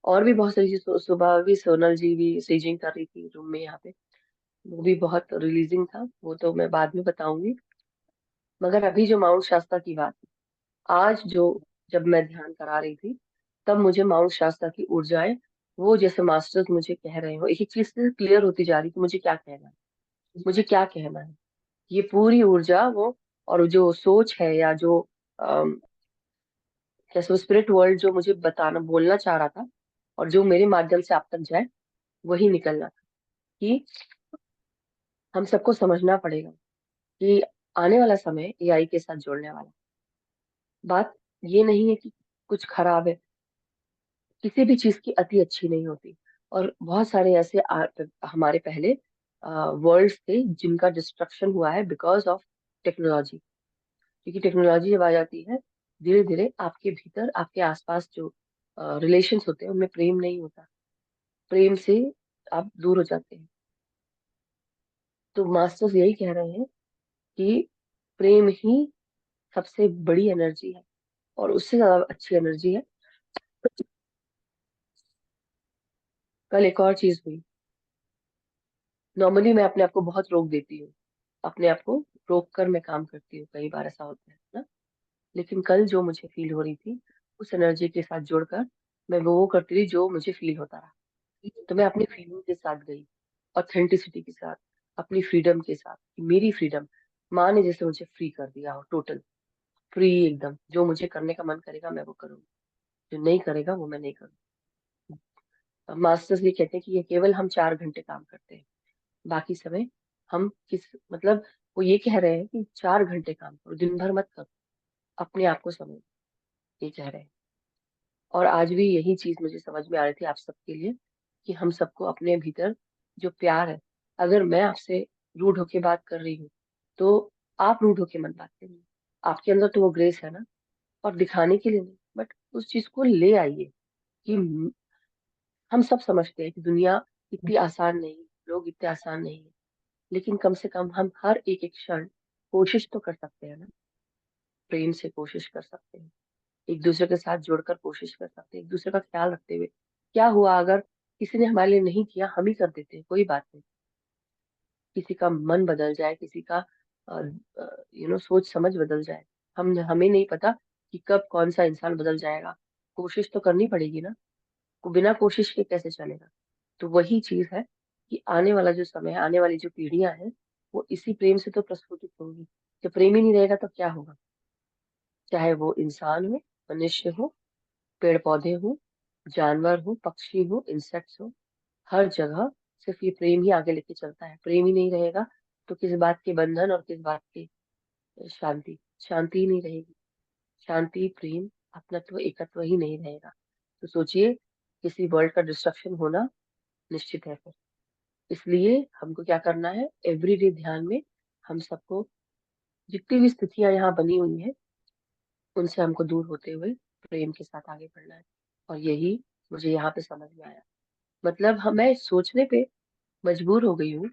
S3: और भी बहुत सारी चीज, सुबह भी सोनल जी भी स्टेजिंग कर रही थी रूम में यहाँ पे, वो भी बहुत रिलीजिंग था, वो तो मैं बाद में बताऊंगी। मगर अभी जो माउंट शास्ता की बात है, आज जो जब मैं ध्यान करा रही थी, तब मुझे माउंट शास्ता की ऊर्जाएं, वो जैसे मास्टर्स मुझे कह रहे हो, एक एक चीज से क्लियर होती जा रही कि मुझे क्या कहना है, मुझे क्या कहना है। ये पूरी ऊर्जा वो, और जो सोच है या जो अम, कैसे स्पिरिट वर्ल्ड जो मुझे बताना बोलना चाह रहा था, और जो मेरे माध्यम से आप तक जाए, वही निकलना था कि हम सबको समझना पड़ेगा कि आने वाला समय एआई के साथ जोड़ने वाला। बात ये नहीं है कि कुछ खराब है, किसी भी चीज की अति अच्छी नहीं होती। और बहुत सारे ऐसे हमारे पहले वर्ल्ड्स थे जिनका डिस्ट्रक्शन हुआ है बिकॉज ऑफ टेक्नोलॉजी। क्योंकि टेक्नोलॉजी जब आ जाती है, धीरे धीरे आपके भीतर आपके आसपास जो रिलेशंस होते हैं उनमें प्रेम नहीं होता, प्रेम से आप दूर हो जाते हैं। तो मास्टर्स यही कह रहे हैं कि प्रेम ही सबसे बड़ी एनर्जी है, और उससे ज्यादा अच्छी एनर्जी है। कल एक और चीज हुई। नॉर्मली मैं अपने आप को बहुत रोक देती हूँ, अपने आप को रोक कर मैं काम करती हूँ, कई बार ऐसा होता है ना। लेकिन कल जो मुझे फील हो रही थी, उस एनर्जी के साथ जुड़कर मैं वो करती रही जो मुझे फील होता रहा। तो मैं अपनी फीलिंग के साथ गई, ऑथेंटिसिटी के साथ, अपनी फ्रीडम के साथ, कि मेरी फ्रीडम, माँ ने जैसे मुझे फ्री कर दिया हो, टोटल फ्री एकदम, जो मुझे करने का मन करेगा मैं वो करूँगी, जो नहीं करेगा वो मैं नहीं करूँगी। मास्टर्स ये कहते हैं कि ये केवल हम 4 घंटे काम करते हैं, बाकी समय हम किस मतलब, वो ये कह रहे हैं कि 4 घंटे काम करो, दिन भर मत करो, अपने आप को समझो, ये कह रहे हैं। और आज भी यही चीज मुझे समझ में आ रही थी आप सबके लिए, कि हम सबको अपने भीतर जो प्यार है, अगर मैं आपसे रूड होके बात कर रही हूँ, तो आप रूड होके मत बात करिए। आपके अंदर तो वो ग्रेस है ना, और दिखाने के लिए नहीं, बट उस चीज को ले आइए कि हम सब समझते हैं कि दुनिया इतनी आसान नहीं, लोग इतने आसान नहीं है, लेकिन कम से कम हम हर एक एक क्षण कोशिश तो कर सकते हैं ना, प्रेम से कोशिश कर सकते हैं, एक दूसरे के साथ जुड़कर कोशिश कर सकते हैं, एक दूसरे का ख्याल रखते हुए। क्या हुआ अगर किसी ने हमारे लिए नहीं किया, हम ही कर देते हैं, कोई बात नहीं। किसी का मन बदल जाए, किसी का सोच समझ बदल जाए, हम हमें नहीं पता कि कब कौन सा इंसान बदल जाएगा। कोशिश तो करनी पड़ेगी ना, बिना कोशिश के कैसे चलेगा। तो वही चीज है कि आने वाला जो समय है, आने वाली जो पीढ़ियां हैं, वो इसी प्रेम से तो प्रस्फुटित होंगी। जब प्रेम ही नहीं रहेगा तो क्या होगा, चाहे वो इंसान हो, मनुष्य हो, पेड़ पौधे हो, जानवर हो, पक्षी हो, इंसेक्ट्स हो, हर जगह सिर्फ ये प्रेम ही आगे लेके चलता है। प्रेम ही नहीं रहेगा तो किस बात के बंधन और किस बात की शांति, शांति ही नहीं रहेगी। शांति, प्रेम, अपनत्व, एकत्व ही नहीं रहेगा। तो सोचिए, किसी वर्ल्ड का डिस्ट्रक्शन होना निश्चित है फिर। इसलिए हमको क्या करना है, एवरीडे ध्यान में हम सबको जितनी भी स्थितियां यहाँ बनी हुई है, उनसे हमको दूर होते हुए प्रेम के साथ आगे बढ़ना है। और यही मुझे यहाँ पे समझ में आया। मतलब मैं सोचने पे मजबूर हो गई हूँ।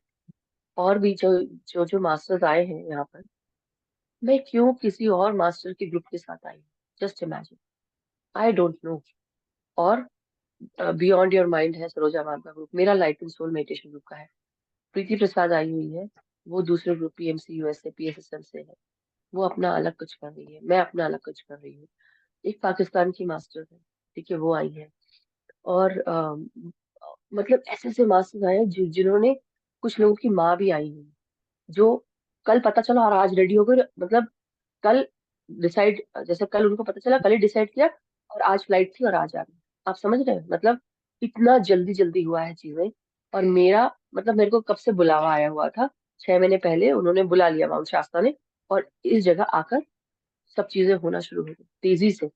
S3: और भी जो मास्टर्स आए हैं यहाँ पर, मैं क्यों किसी और मास्टर के ग्रुप के साथ आई हूँ, just imagine, I don't know. और बियॉन्ड योर माइंड है सरोजा मैम का ग्रुप, मेरा light and soul meditation group का है। प्रीति प्रसाद आई हुई है, वो दूसरे ग्रुप पीएमसी यूएसए पीएसएसएम से है, वो अपना अलग कुछ कर रही है, मैं अपना अलग कुछ कर रही हूँ। एक पाकिस्तान की मास्टर है, ठीक है, वो आई है। और मतलब ऐसे ऐसे मास्टर्स आए हैं जिन्होंने, कुछ लोगों की माँ भी आई हुई है, जो कल पता चला और आज रेडी हो गए, मतलब कल डिसाइड, जैसे कल उनको पता चला, कल ही डिसाइड किया और आज फ्लाइट थी और आज आ गई। आप समझ रहे हैं, मतलब इतना जल्दी जल्दी हुआ है चीजें। और मेरा मतलब मेरे को कब से बुलावा आया हुआ था, 6 महीने पहले उन्होंने बुला लिया माउंट शास्ता ने, और इस जगह आकर सब चीजें होना शुरू हो गई तेजी से।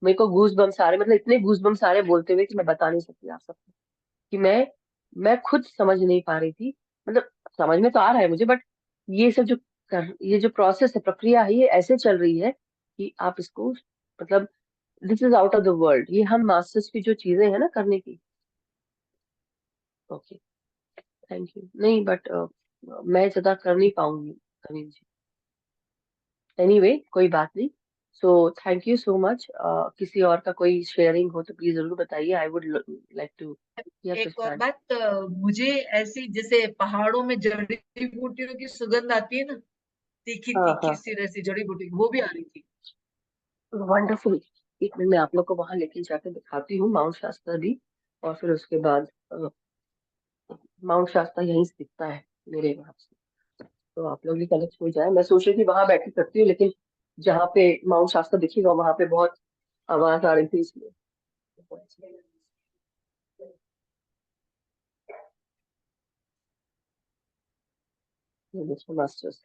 S3: मेरे को गूज बम्स आ रहे, मतलब इतने गूज बम्स आ रहे बोलते हुए कि मैं बता नहीं सकती आप सबको, कि मैं खुद समझ नहीं पा रही थी। मतलब समझ में तो आ रहा है मुझे, बट ये सब जो ये जो प्रोसेस है, प्रक्रिया है, ये ऐसे चल रही है कि आप इसको, मतलब this is out of the world. ये हम मास्टर्स की जो चीजें हैं ना करने की। Okay, thank you. नहीं बट मैं ज्यादा कर नहीं पाऊंगी कविन जी। एनीवे कोई बात नहीं। So thank you so much. किसी और का कोई शेयरिंग हो तो प्लीज जरूर बताइए। I would like to hear
S1: एक और
S3: कृष्णा।
S1: बात, मुझे ऐसी जैसे पहाड़ों में जड़ी बूटियों की सुगंध आती है ना, तीखी
S3: हाँ
S1: तीखी
S3: हाँ,
S1: सी रसी जड़ी बूटी, वो भी आ रही थी।
S3: वंडरफुल। एक मिनट मैं आप लोग को वहां लेके जाके दिखाती हूँ, माउंट शास्ता भी। और फिर उसके बाद माउंट शास्ता यहीं से दिखता है मेरे वहां से, तो आप लोग भी कनेक्ट हो जाए। मैं सोच रही थी वहां बैठ के करती हूँ, लेकिन जहाँ पे माउंट शास्ता दिखेगा वहां पे बहुत आवाज आ रही थी इसलिए। ये देखो मास्टर्स,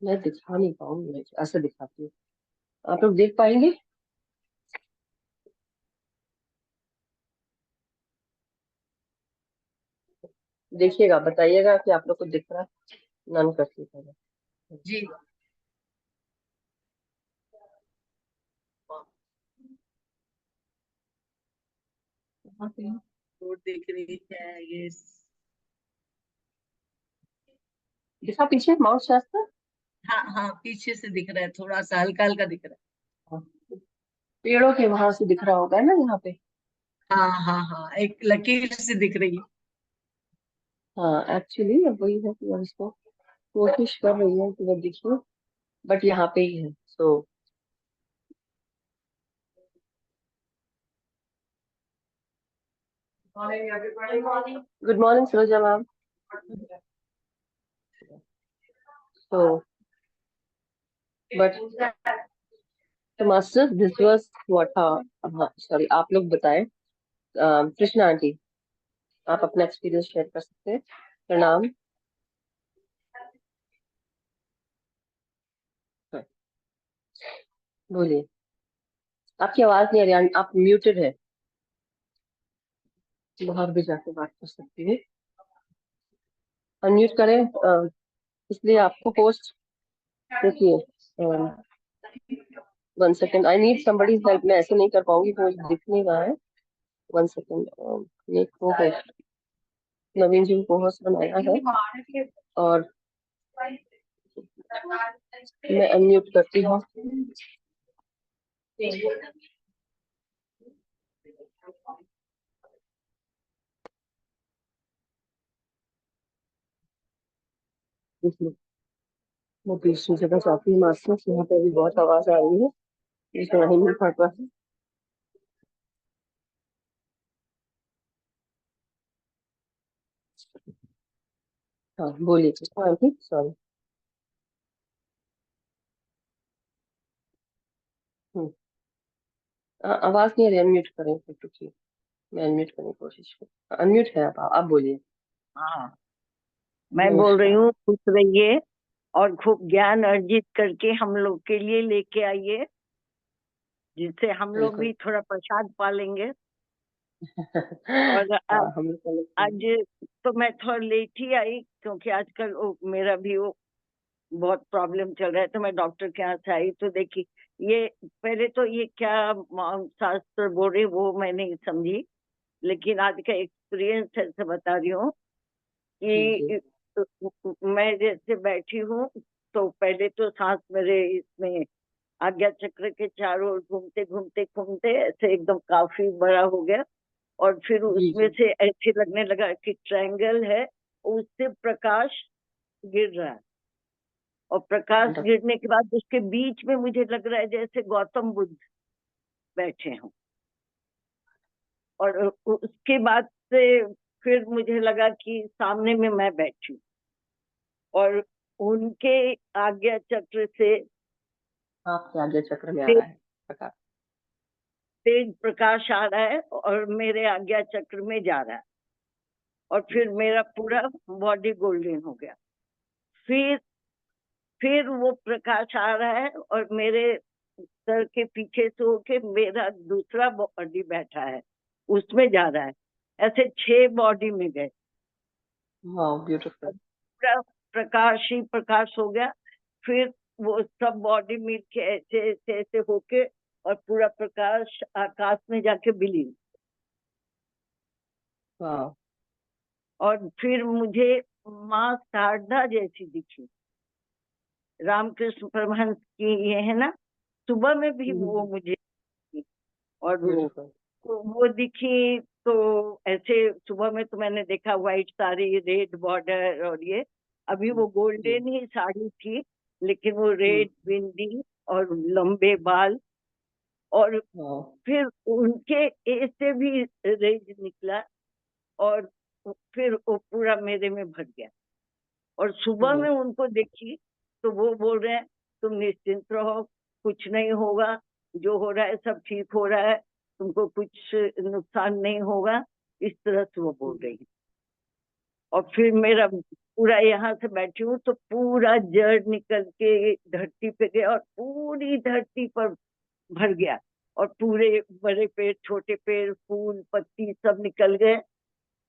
S3: मैं दिखा नहीं पाऊंगी, मैं ऐसे दिखाती हूँ, आप लोग देख पाएंगे? देखिएगा, बताइएगा कि आप लोग को दिख रहा है। नन करती है।
S1: जी। वहाँ पे रोड दिख रही है ये।
S3: दिखा पीछे माउंट शास्ता?
S1: हाँ हाँ, पीछे से दिख रहा है, थोड़ा सा हल्का हल्का दिख रहा
S3: हाँ, पेड़ों के वहां से दिख रहा होगा ना यहाँ पे।
S1: है। हाँ हाँ हाँ, एक लकीर सी दिख रही है।
S3: हाँ एक्चुअली अब वही है कि हम इसको कोशिश कर रही है कि वो दिखे, बट यहाँ पे ही है। So good morning Saroja ma'am. तो बट तो मास्टर दिस वाज व्हाट, हाँ सॉरी, आप लोग बताएं। कृष्णा आंटी, आप अपना एक्सपीरियंस शेयर कर सकते हैं? प्रणाम। हाँ, बोलिए। आपकी आवाज नहीं आ रही, आप म्यूटेड है। बाहर भी जाके बात कर सकती है, अनम्यूट करें। इसलिए आपको पोस्ट, देखिए, 1 second, I need somebody's help. मैं ऐसे नहीं कर पाऊंगी, तो मुझे दिख नहीं रहा है। 1 सेकेंड। ये को होस्ट, नवीन जी को होस्ट बनाया है, और मैं अनम्यूट करती हूँ। इसलिए मैं दूसरी जगह जाती हूँ मास्टर्स, यहाँ पे अभी बहुत आवाज आ रही है, इसमें नहीं मिल पाता है। हाँ बोलिए। हाँ ठीक, सॉरी। हम्म, आवाज नहीं आ रही, अनम्यूट करें फिर, रुकिए, मैं अनम्यूट करने की कोशिश करूँ। अनम्यूट है आप बोलिए।
S4: हाँ, मैं बोल रही
S3: नमस्कार।
S4: हूँ खुश रहिए और खूब ज्ञान अर्जित करके हम लोग के लिए लेके आइए, जिससे हम लोग
S3: बिल्कुल।
S4: भी थोड़ा प्रसाद पालेंगे। और
S3: हाँ हम लोग कनेक्ट
S4: आज
S3: करेंगे।
S4: तो मैं थोड़ा लेट ही आई, क्योंकि आजकल मेरा भी बहुत प्रॉब्लम चल रहा है, तो मैं डॉक्टर के यहाँ से आई। तो देखिए, ये पहले तो ये क्या शास्त्र बोल रहे वो मैं नहीं समझी, लेकिन आज का एक्सपीरियंस ऐसे बता रही हूँ
S3: जी जी।
S4: कि मैं जैसे बैठी हूँ, तो पहले तो सांस मेरे इसमें आज्ञा चक्र के चारों ओर घूमते घूमते घूमते ऐसे एकदम काफी बड़ा हो गया। और फिर
S3: जी
S4: उसमें
S3: जी।
S4: से ऐसे लगने लगा कि ट्रायंगल है, उससे प्रकाश गिर रहा है। और प्रकाश
S3: वंडरफुल।
S4: गिरने के बाद उसके बीच में मुझे लग रहा है जैसे गौतम बुद्ध बैठे हों। और उसके बाद से फिर मुझे लगा कि सामने में मैं बैठी हूँ। और उनके आज्ञा चक्र से
S3: आपके आगे चक्र में आ रहा है प्रकाश।
S4: तेज प्रकाश आ रहा है और मेरे आज्ञा चक्र में जा रहा है, और फिर मेरा पूरा बॉडी गोल्डन हो गया। फिर वो प्रकाश आ रहा है और मेरे सर के पीछे से होके मेरा दूसरा बॉडी बैठा है, उसमें जा रहा है। ऐसे 6 बॉडी में गए,
S3: वाह ब्यूटीफुल।
S4: पूरा प्रकाश ही प्रकाश हो गया। फिर वो सब बॉडी मिल के ऐसे ऐसे ऐसे होके और पूरा प्रकाश आकाश में जाके विलीन।
S3: वाह।
S4: और फिर मुझे माँ शारदा जैसी दिखी, रामकृष्ण परमहंस की ये है ना, सुबह में भी वो मुझे दिखी। और
S3: ब्यूटीफुल।
S4: वो दिखी तो ऐसे सुबह में तो मैंने देखा व्हाइट साड़ी, रेड बॉर्डर, और ये अभी वो गोल्डन ही साड़ी थी, लेकिन वो रेड बिंदी और लंबे बाल। और
S3: वाह।
S4: फिर उनके ए से भी रेज निकला और फिर वो पूरा मेरे में भर गया। और सुबह में उनको देखी तो वो बोल रहे हैं तुम निश्चिंत रहो, कुछ नहीं होगा, जो हो रहा है सब ठीक हो रहा है, तुमको कुछ नुकसान नहीं होगा, इस तरह से वो बोल रही है। और फिर मेरा पूरा यहाँ से बैठी हूँ तो पूरा जड़ निकल के धरती पे गया और पूरी धरती पर भर गया, और पूरे बड़े पेड़, छोटे पेड़, फूल, पत्ती सब निकल गए।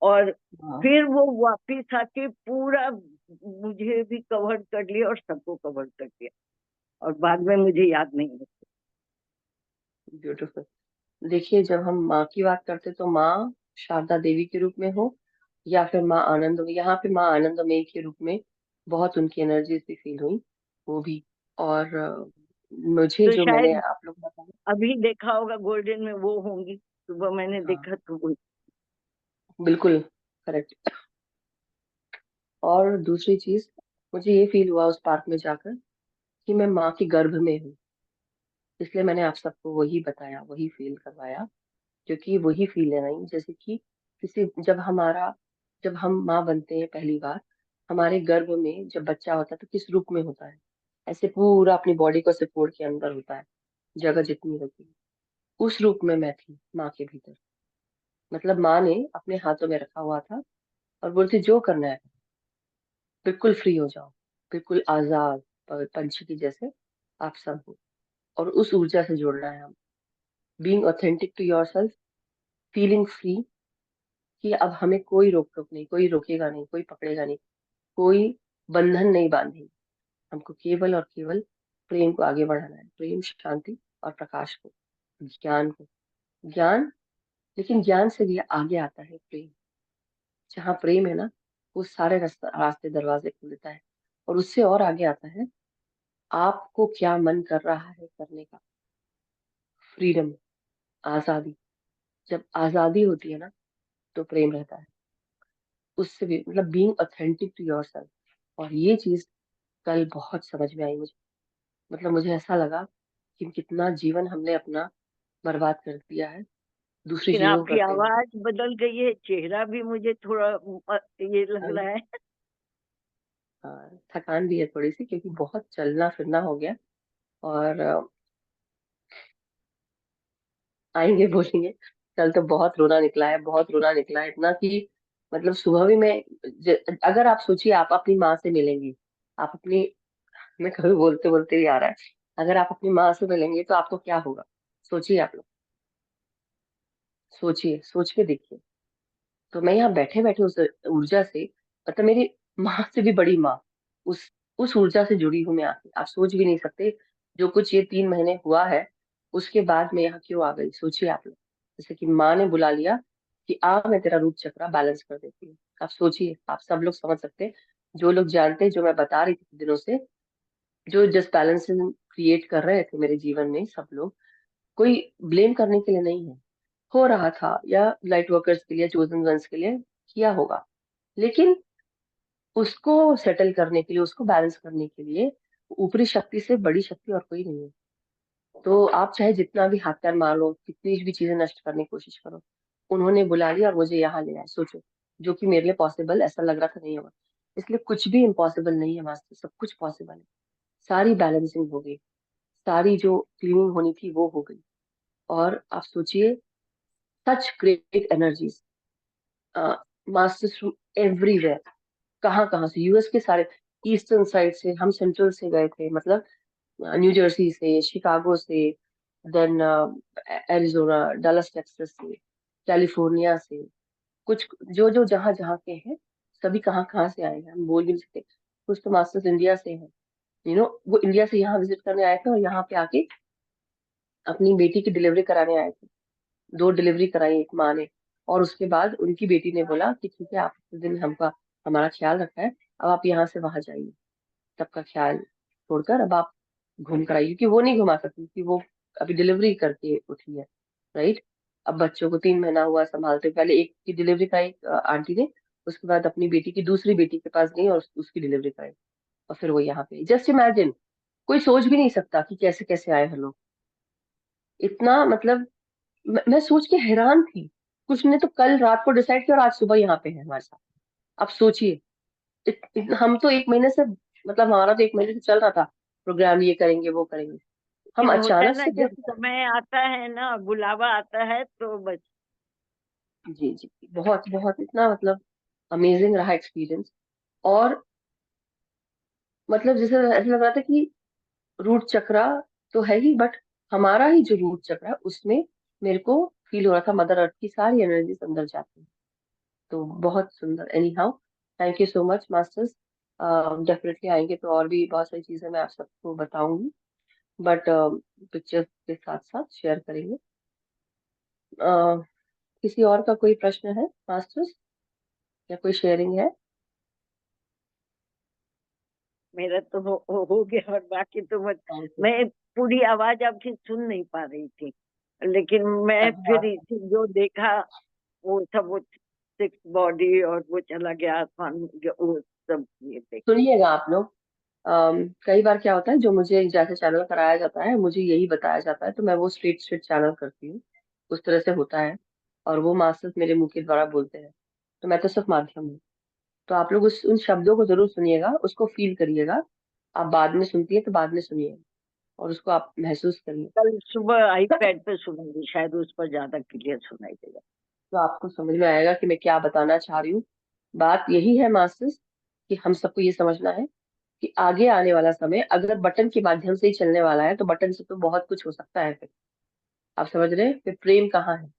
S4: और
S3: वाह।
S4: फिर वो वापिस आके पूरा मुझे भी कवर कर लिया और सबको कवर कर दिया, और बाद में मुझे याद नहीं है।
S3: ब्यूटीफुल। देखिए, जब हम माँ की बात करते तो माँ शारदा देवी के रूप में हो या फिर माँ आनंदमयी, यहाँ पे माँ आनंदमयी के रूप में बहुत उनकी एनर्जी से फील हुई वो भी। और मुझे
S4: तो
S3: जो मैंने
S4: शायद
S3: आप लोग बताया।
S4: अभी देखा होगा गोल्डन में वो होंगी, सुबह मैंने
S3: हाँ,
S4: देखा तो वो।
S3: बिल्कुल करेक्ट। और दूसरी चीज, मुझे ये फील हुआ उस पार्क में जाकर कि मैं माँ के गर्भ में हूँ, इसलिए मैंने आप सबको वही बताया, वही फील करवाया। क्योंकि वही फील है नहीं, जैसे कि किसी जब हम माँ बनते हैं पहली बार, हमारे गर्भ में जब बच्चा होता है तो किस रूप में होता है? ऐसे पूरा अपनी बॉडी को सिकोड़ के अंदर होता है, जगह जितनी होती है। उस रूप में मैं थी माँ के भीतर। मतलब माँ ने अपने हाथों में रखा हुआ था और बोलती जो करना है, बिल्कुल फ्री हो जाओ, बिल्कुल आजाद, पंछी की जैसे आप सब हो। और उस ऊर्जा से जुड़ना है हम, being authentic to yourself, feeling free, कि अब हमें कोई रोक टोक नहीं, कोई रोकेगा नहीं, कोई पकड़ेगा नहीं, कोई बंधन नहीं बांधेगी। हमको केवल और केवल प्रेम को आगे बढ़ाना है, प्रेम, शांति और प्रकाश को, ज्ञान को। ज्ञान, लेकिन ज्ञान से भी आगे आता है प्रेम। जहाँ प्रेम है ना, वो सारे रास्ते दरवाजे खोल देता है। और उससे और आगे आता है आपको क्या मन कर रहा है करने का, फ्रीडम, आजादी। जब आजादी होती है ना, तो प्रेम रहता है। उससे भी मतलब being authentic to yourself. और ये चीज कल बहुत समझ में आई मुझे। मतलब मुझे ऐसा लगा कि कितना जीवन हमने अपना बर्बाद कर दिया है दूसरी
S4: लेकिन
S3: चीजों को
S4: आपकी
S3: करते हुए।
S4: आवाज बदल गई है, चेहरा भी मुझे थोड़ा ये लग
S3: हाँ,
S4: रहा है।
S3: थकान भी है थोड़ी सी, क्योंकि बहुत चलना फिरना हो गया। और आएंगे बोलेंगे, कल तो बहुत रोना निकला है, बहुत रोना निकला है, इतना कि मतलब सुबह भी मैं अगर आप सोचिए आप अपनी माँ से मिलेंगी, आप अपनी, मैं कभी बोलते बोलते भी आ रहा है, अगर आप अपनी माँ से मिलेंगे तो आपको क्या होगा? सोचिए आप लोग, सोचिए, सोच के देखिए। तो मैं यहाँ बैठे बैठे उस ऊर्जा से, मतलब मेरी माँ से भी बड़ी माँ, उस ऊर्जा से जुड़ी हूँ मैं आके। आप सोच भी नहीं सकते जो कुछ ये 3 महीने हुआ है, उसके बाद मैं यहाँ क्यों आ गई, सोचिए आप लोग। जैसे कि माँ ने बुला लिया कि आ, मैं तेरा रूप चक्रा बैलेंस कर देती हूँ। आप सोचिए, आप सब लोग समझ सकते हैं, जो लोग जानते हैं, जो मैं बता रही थी दिनों से, जो जस्ट बैलेंस क्रिएट कर रहे थे मेरे जीवन में सब लोग। कोई ब्लेम करने के लिए नहीं है, हो रहा था या लाइट वर्कर्स के लिए, चोजन वंस के लिए किया होगा, लेकिन उसको सेटल करने के लिए, उसको बैलेंस करने के लिए ऊपरी शक्ति से बड़ी शक्ति और कोई नहीं है। तो आप चाहे जितना भी हाथ पैर मार लो, कितनी भी चीजें नष्ट करने की कोशिश करो, उन्होंने बुला लिया और मुझे यहाँ ले आए, सोचो। जो कि मेरे लिए पॉसिबल ऐसा लग रहा था नहीं होगा। इसलिए कुछ भी इम्पॉसिबल नहीं है मास्टर, सब कुछ पॉसिबल है। सारी बैलेंसिंग हो गई, सारी जो क्लीनिंग होनी थी वो हो गई। और आप सोचिए, such great energies, masters from everywhere, कहाँ कहाँ से, यूएस के सारे, ईस्टर्न साइड से, हम सेंट्रल से गए थे, मतलब न्यू जर्सी से, शिकागो से, देन एरिजोना, डलस टेक्सास से, कैलिफोर्निया से, कुछ जो जो जहाँ जहाँ के हैं, सभी कहाँ कहाँ से आए हैं हम बोल भी नहीं सकते। कुछ तो मास्टर्स इंडिया से हैं, वो इंडिया से यहाँ विजिट करने आए थे और यहाँ पे आके अपनी बेटी की डिलीवरी कराने आए थे। 2 डिलीवरी कराई एक माँ ने, और उसके बाद उनकी बेटी ने बोला कि ठीक है, आप इस दिन हमका हमारा ख्याल रखा है, अब आप यहाँ से वहां जाइए, सबका ख्याल छोड़कर अब आप घूम कर आइए, क्योंकि वो नहीं घुमा सकती, क्योंकि वो अभी डिलीवरी करके उठी है, राइट। अब बच्चों को 3 महीना हुआ संभालते, पहले एक की डिलीवरी कराई आंटी ने, उसके बाद अपनी बेटी की दूसरी बेटी के पास गई और उसकी डिलीवरी कराई, और फिर वो यहाँ पे, जस्ट इमेजिन, कोई सोच भी नहीं सकता कि कैसे कैसे आए हैं लोग, इतना मतलब, मैं सोच के हैरान थी। कुछ ने तो कल रात को डिसाइड किया और आज सुबह यहाँ पे है हमारे साथ। आप सोचिए, हम तो 1 महीने से, मतलब हमारा तो 1 महीने से चल रहा था प्रोग्राम, ये करेंगे वो करेंगे, हम
S4: लेकिन होता है
S3: अचानक
S4: ना,
S3: से
S4: जब
S3: जस्ट।
S4: समय आता है ना, बुलावा आता है तो बस।
S3: जी जी, बहुत बहुत इतना मतलब अमेजिंग रहा एक्सपीरियंस। और मतलब जैसे ऐसा लग रहा था कि रूट चक्रा तो है ही, बट हमारा ही जो रूट चक्र है उसमें मेरे को फील हो रहा था मदर अर्थ की सारी एनर्जी अंदर जाती है। तो बहुत सुंदर, any how, thank you so much masters. Definitely आएंगे तो और भी बहुत सारी चीजें मैं आप सबको बताऊंगी, बट पिक्चर्स के साथ साथ शेयर करेंगे। अ, किसी और का कोई प्रश्न है मास्टर्स, या कोई शेयरिंग है?
S4: मेरा तो हो गया, और बाकी तो मत।
S3: Thank you.
S4: मैं पूरी आवाज आपकी सुन नहीं पा रही थी, लेकिन मैं
S3: अच्छा,
S4: फिर जो देखा वो सब, वो सिक्स बॉडी और वो चला गया आसमान में, वो सब ये देख।
S3: सुनिएगा आप लोग। कई बार क्या होता है, जो मुझे जैसे चैनल कराया जाता है, मुझे यही बताया जाता है, तो मैं वो स्ट्रेट स्ट्रेट चैनल करती हूँ, उस तरह से होता है। और वो मास्टर्स मेरे मुंह के द्वारा बोलते हैं, तो मैं तो सिर्फ माध्यम हूँ। तो आप लोग उन शब्दों को जरूर सुनिएगा, उसको फील करिएगा। आप बाद में सुनती है तो बाद में सुनिएगा, और उसको आप महसूस करिए,
S4: कल सुबह आईपैड पे सुनूंगी, शायद उस पर ज्यादा क्लियर सुनाई देगा।
S3: तो आपको समझ में आएगा कि मैं क्या बताना चाह रही हूँ। बात यही है मास्टर्स, कि हम सबको ये समझना है कि आगे आने वाला समय अगर बटन के माध्यम से ही चलने वाला है, तो बटन से तो बहुत कुछ हो सकता है फिर। आप समझ रहे हैं, फिर प्रेम कहाँ है?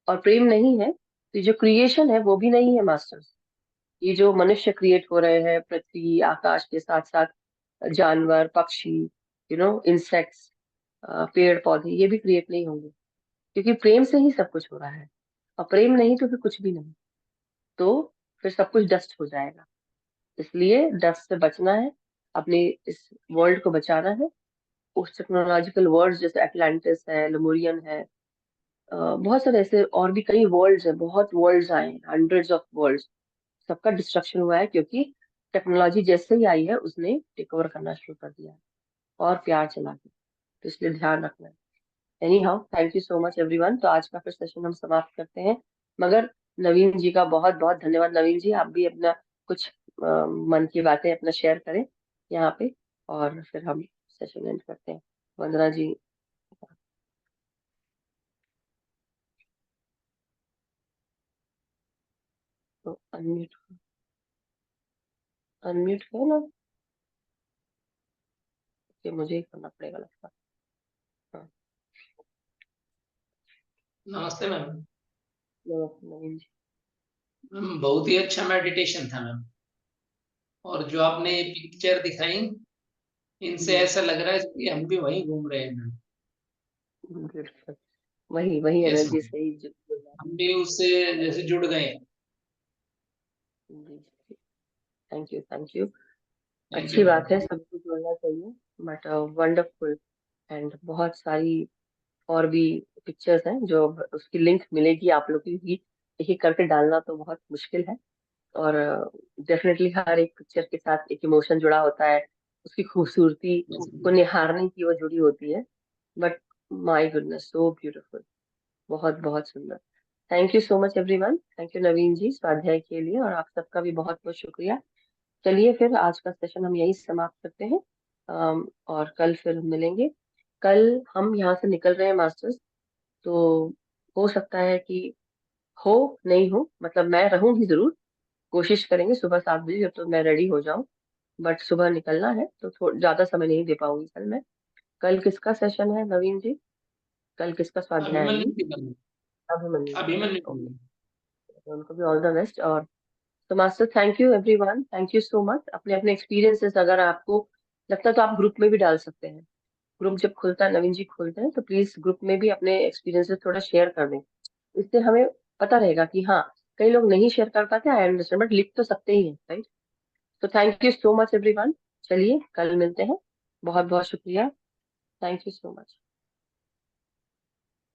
S3: और प्रेम नहीं है तो ये जो क्रिएशन है वो भी नहीं है मास्टर्स। ये जो मनुष्य क्रिएट हो रहे हैं, पृथ्वी आकाश के साथ साथ जानवर पक्षी, इंसेक्ट्स, पेड़ पौधे, ये भी क्रिएट नहीं होंगे, क्योंकि प्रेम से ही सब कुछ हो रहा है। और प्रेम नहीं तो फिर कुछ भी नहीं, तो फिर सब कुछ डस्ट हो जाएगा। इसलिए डस्ट से बचना है, अपने इस वर्ल्ड को बचाना है। उस टेक्नोलॉजिकल वर्ड्स जैसे एटलांटिस है, लेमुरियन है, बहुत सारे ऐसे और भी कई वर्ल्ड्स हैं, बहुत वर्ल्ड्स आए हैं, हंड्रेड्स ऑफ वर्ल्ड्स, सबका डिस्ट्रक्शन हुआ है, क्योंकि टेक्नोलॉजी जैसे ही आई है उसने टेक ओवर करना शुरू कर दिया है, और प्यार चला गया। तो इसलिए ध्यान रखना है। Any how, thank you so much everyone. तो आज का फिर सेशन हम समाप्त करते हैं, मगर नवीन जी का बहुत बहुत धन्यवाद। नवीन जी, आप भी अपना कुछ मन की बातें अपना शेयर करें यहाँ पे, और फिर हम सेशन एंड करते हैं। वंदना जी, तो अनम्यूट, अनम्यूट है ना, कि मुझे ही करना पड़ेगा लगता है। हाँ,
S2: नमस्ते मैम।
S3: नमस्ते नवीन जी।
S2: बहुत ही अच्छा मेडिटेशन था मैम। और जो आपने पिक्चर दिखाई, इनसे
S3: जी,
S2: ऐसा लग रहा है कि हम भी वहीं घूम रहे हैं मैम।
S3: बिल्कुल, वही वही
S2: यस
S3: एनर्जी
S2: मैम,
S3: से ही जुड़ रहा
S2: हम भी उससे जैसे जुड़ गए हैं।
S3: है। जी, thank you thank you.
S2: Thank you
S3: अच्छी बात है,
S2: मैम।
S3: सबको जुड़ना चाहिए, बट वंडरफुल। एंड बहुत सारी और भी पिक्चर्स हैं जो उसकी लिंक मिलेगी आप लोग की भी, एक एक करके डालना तो बहुत मुश्किल है। और डेफिनेटली हर एक पिक्चर के साथ एक इमोशन जुड़ा होता है, उसकी खूबसूरती को निहारने की वो जुड़ी होती है। But my goodness, so beautiful, बहुत बहुत सुंदर। Thank you so much everyone, thank you Naveen ji स्वाध्याय के लिए, और आप सबका भी बहुत बहुत शुक्रिया। चलिए फिर आज का सेशन हम यही समाप्त करते हैं। और कल फिर हम मिलेंगे। कल हम यहाँ से निकल रहे हैं मास्टर्स, तो हो सकता है कि हो नहीं हो, मतलब मैं रहूंगी जरूर, कोशिश करेंगे सुबह 7 बजे जब तो मैं रेडी हो जाऊं। बट सुबह निकलना है तो थोड़ा ज्यादा समय नहीं दे पाऊंगी कल मैं। कल किसका सेशन है नवीन जी? कल किसका स्वाध्याय है
S2: अभिमन्यु
S3: जी?
S2: की बनी।
S3: अभिमन्यु का है ना?
S2: अभिमन्यु की
S3: ओके,
S2: बनी।
S3: तो उनको भी ऑल द बेस्ट। और तो master thank you everyone, thank you so much. अपने अपने एक्सपीरियंसेस अगर आपको लगता है तो आप ग्रुप में भी डाल सकते हैं। ग्रुप जब खुलता है, नवीन जी खोलते हैं, तो प्लीज ग्रुप में भी अपने एक्सपीरियंसेस थोड़ा शेयर कर दें। इससे हमें पता रहेगा कि हाँ, कई लोग नहीं शेयर कर पाते, आई अंडरस्टैंड, बट लिख तो सकते ही हैं, राइट? तो thank you so much everyone. चलिए कल मिलते हैं। बहुत बहुत शुक्रिया। Thank you so much.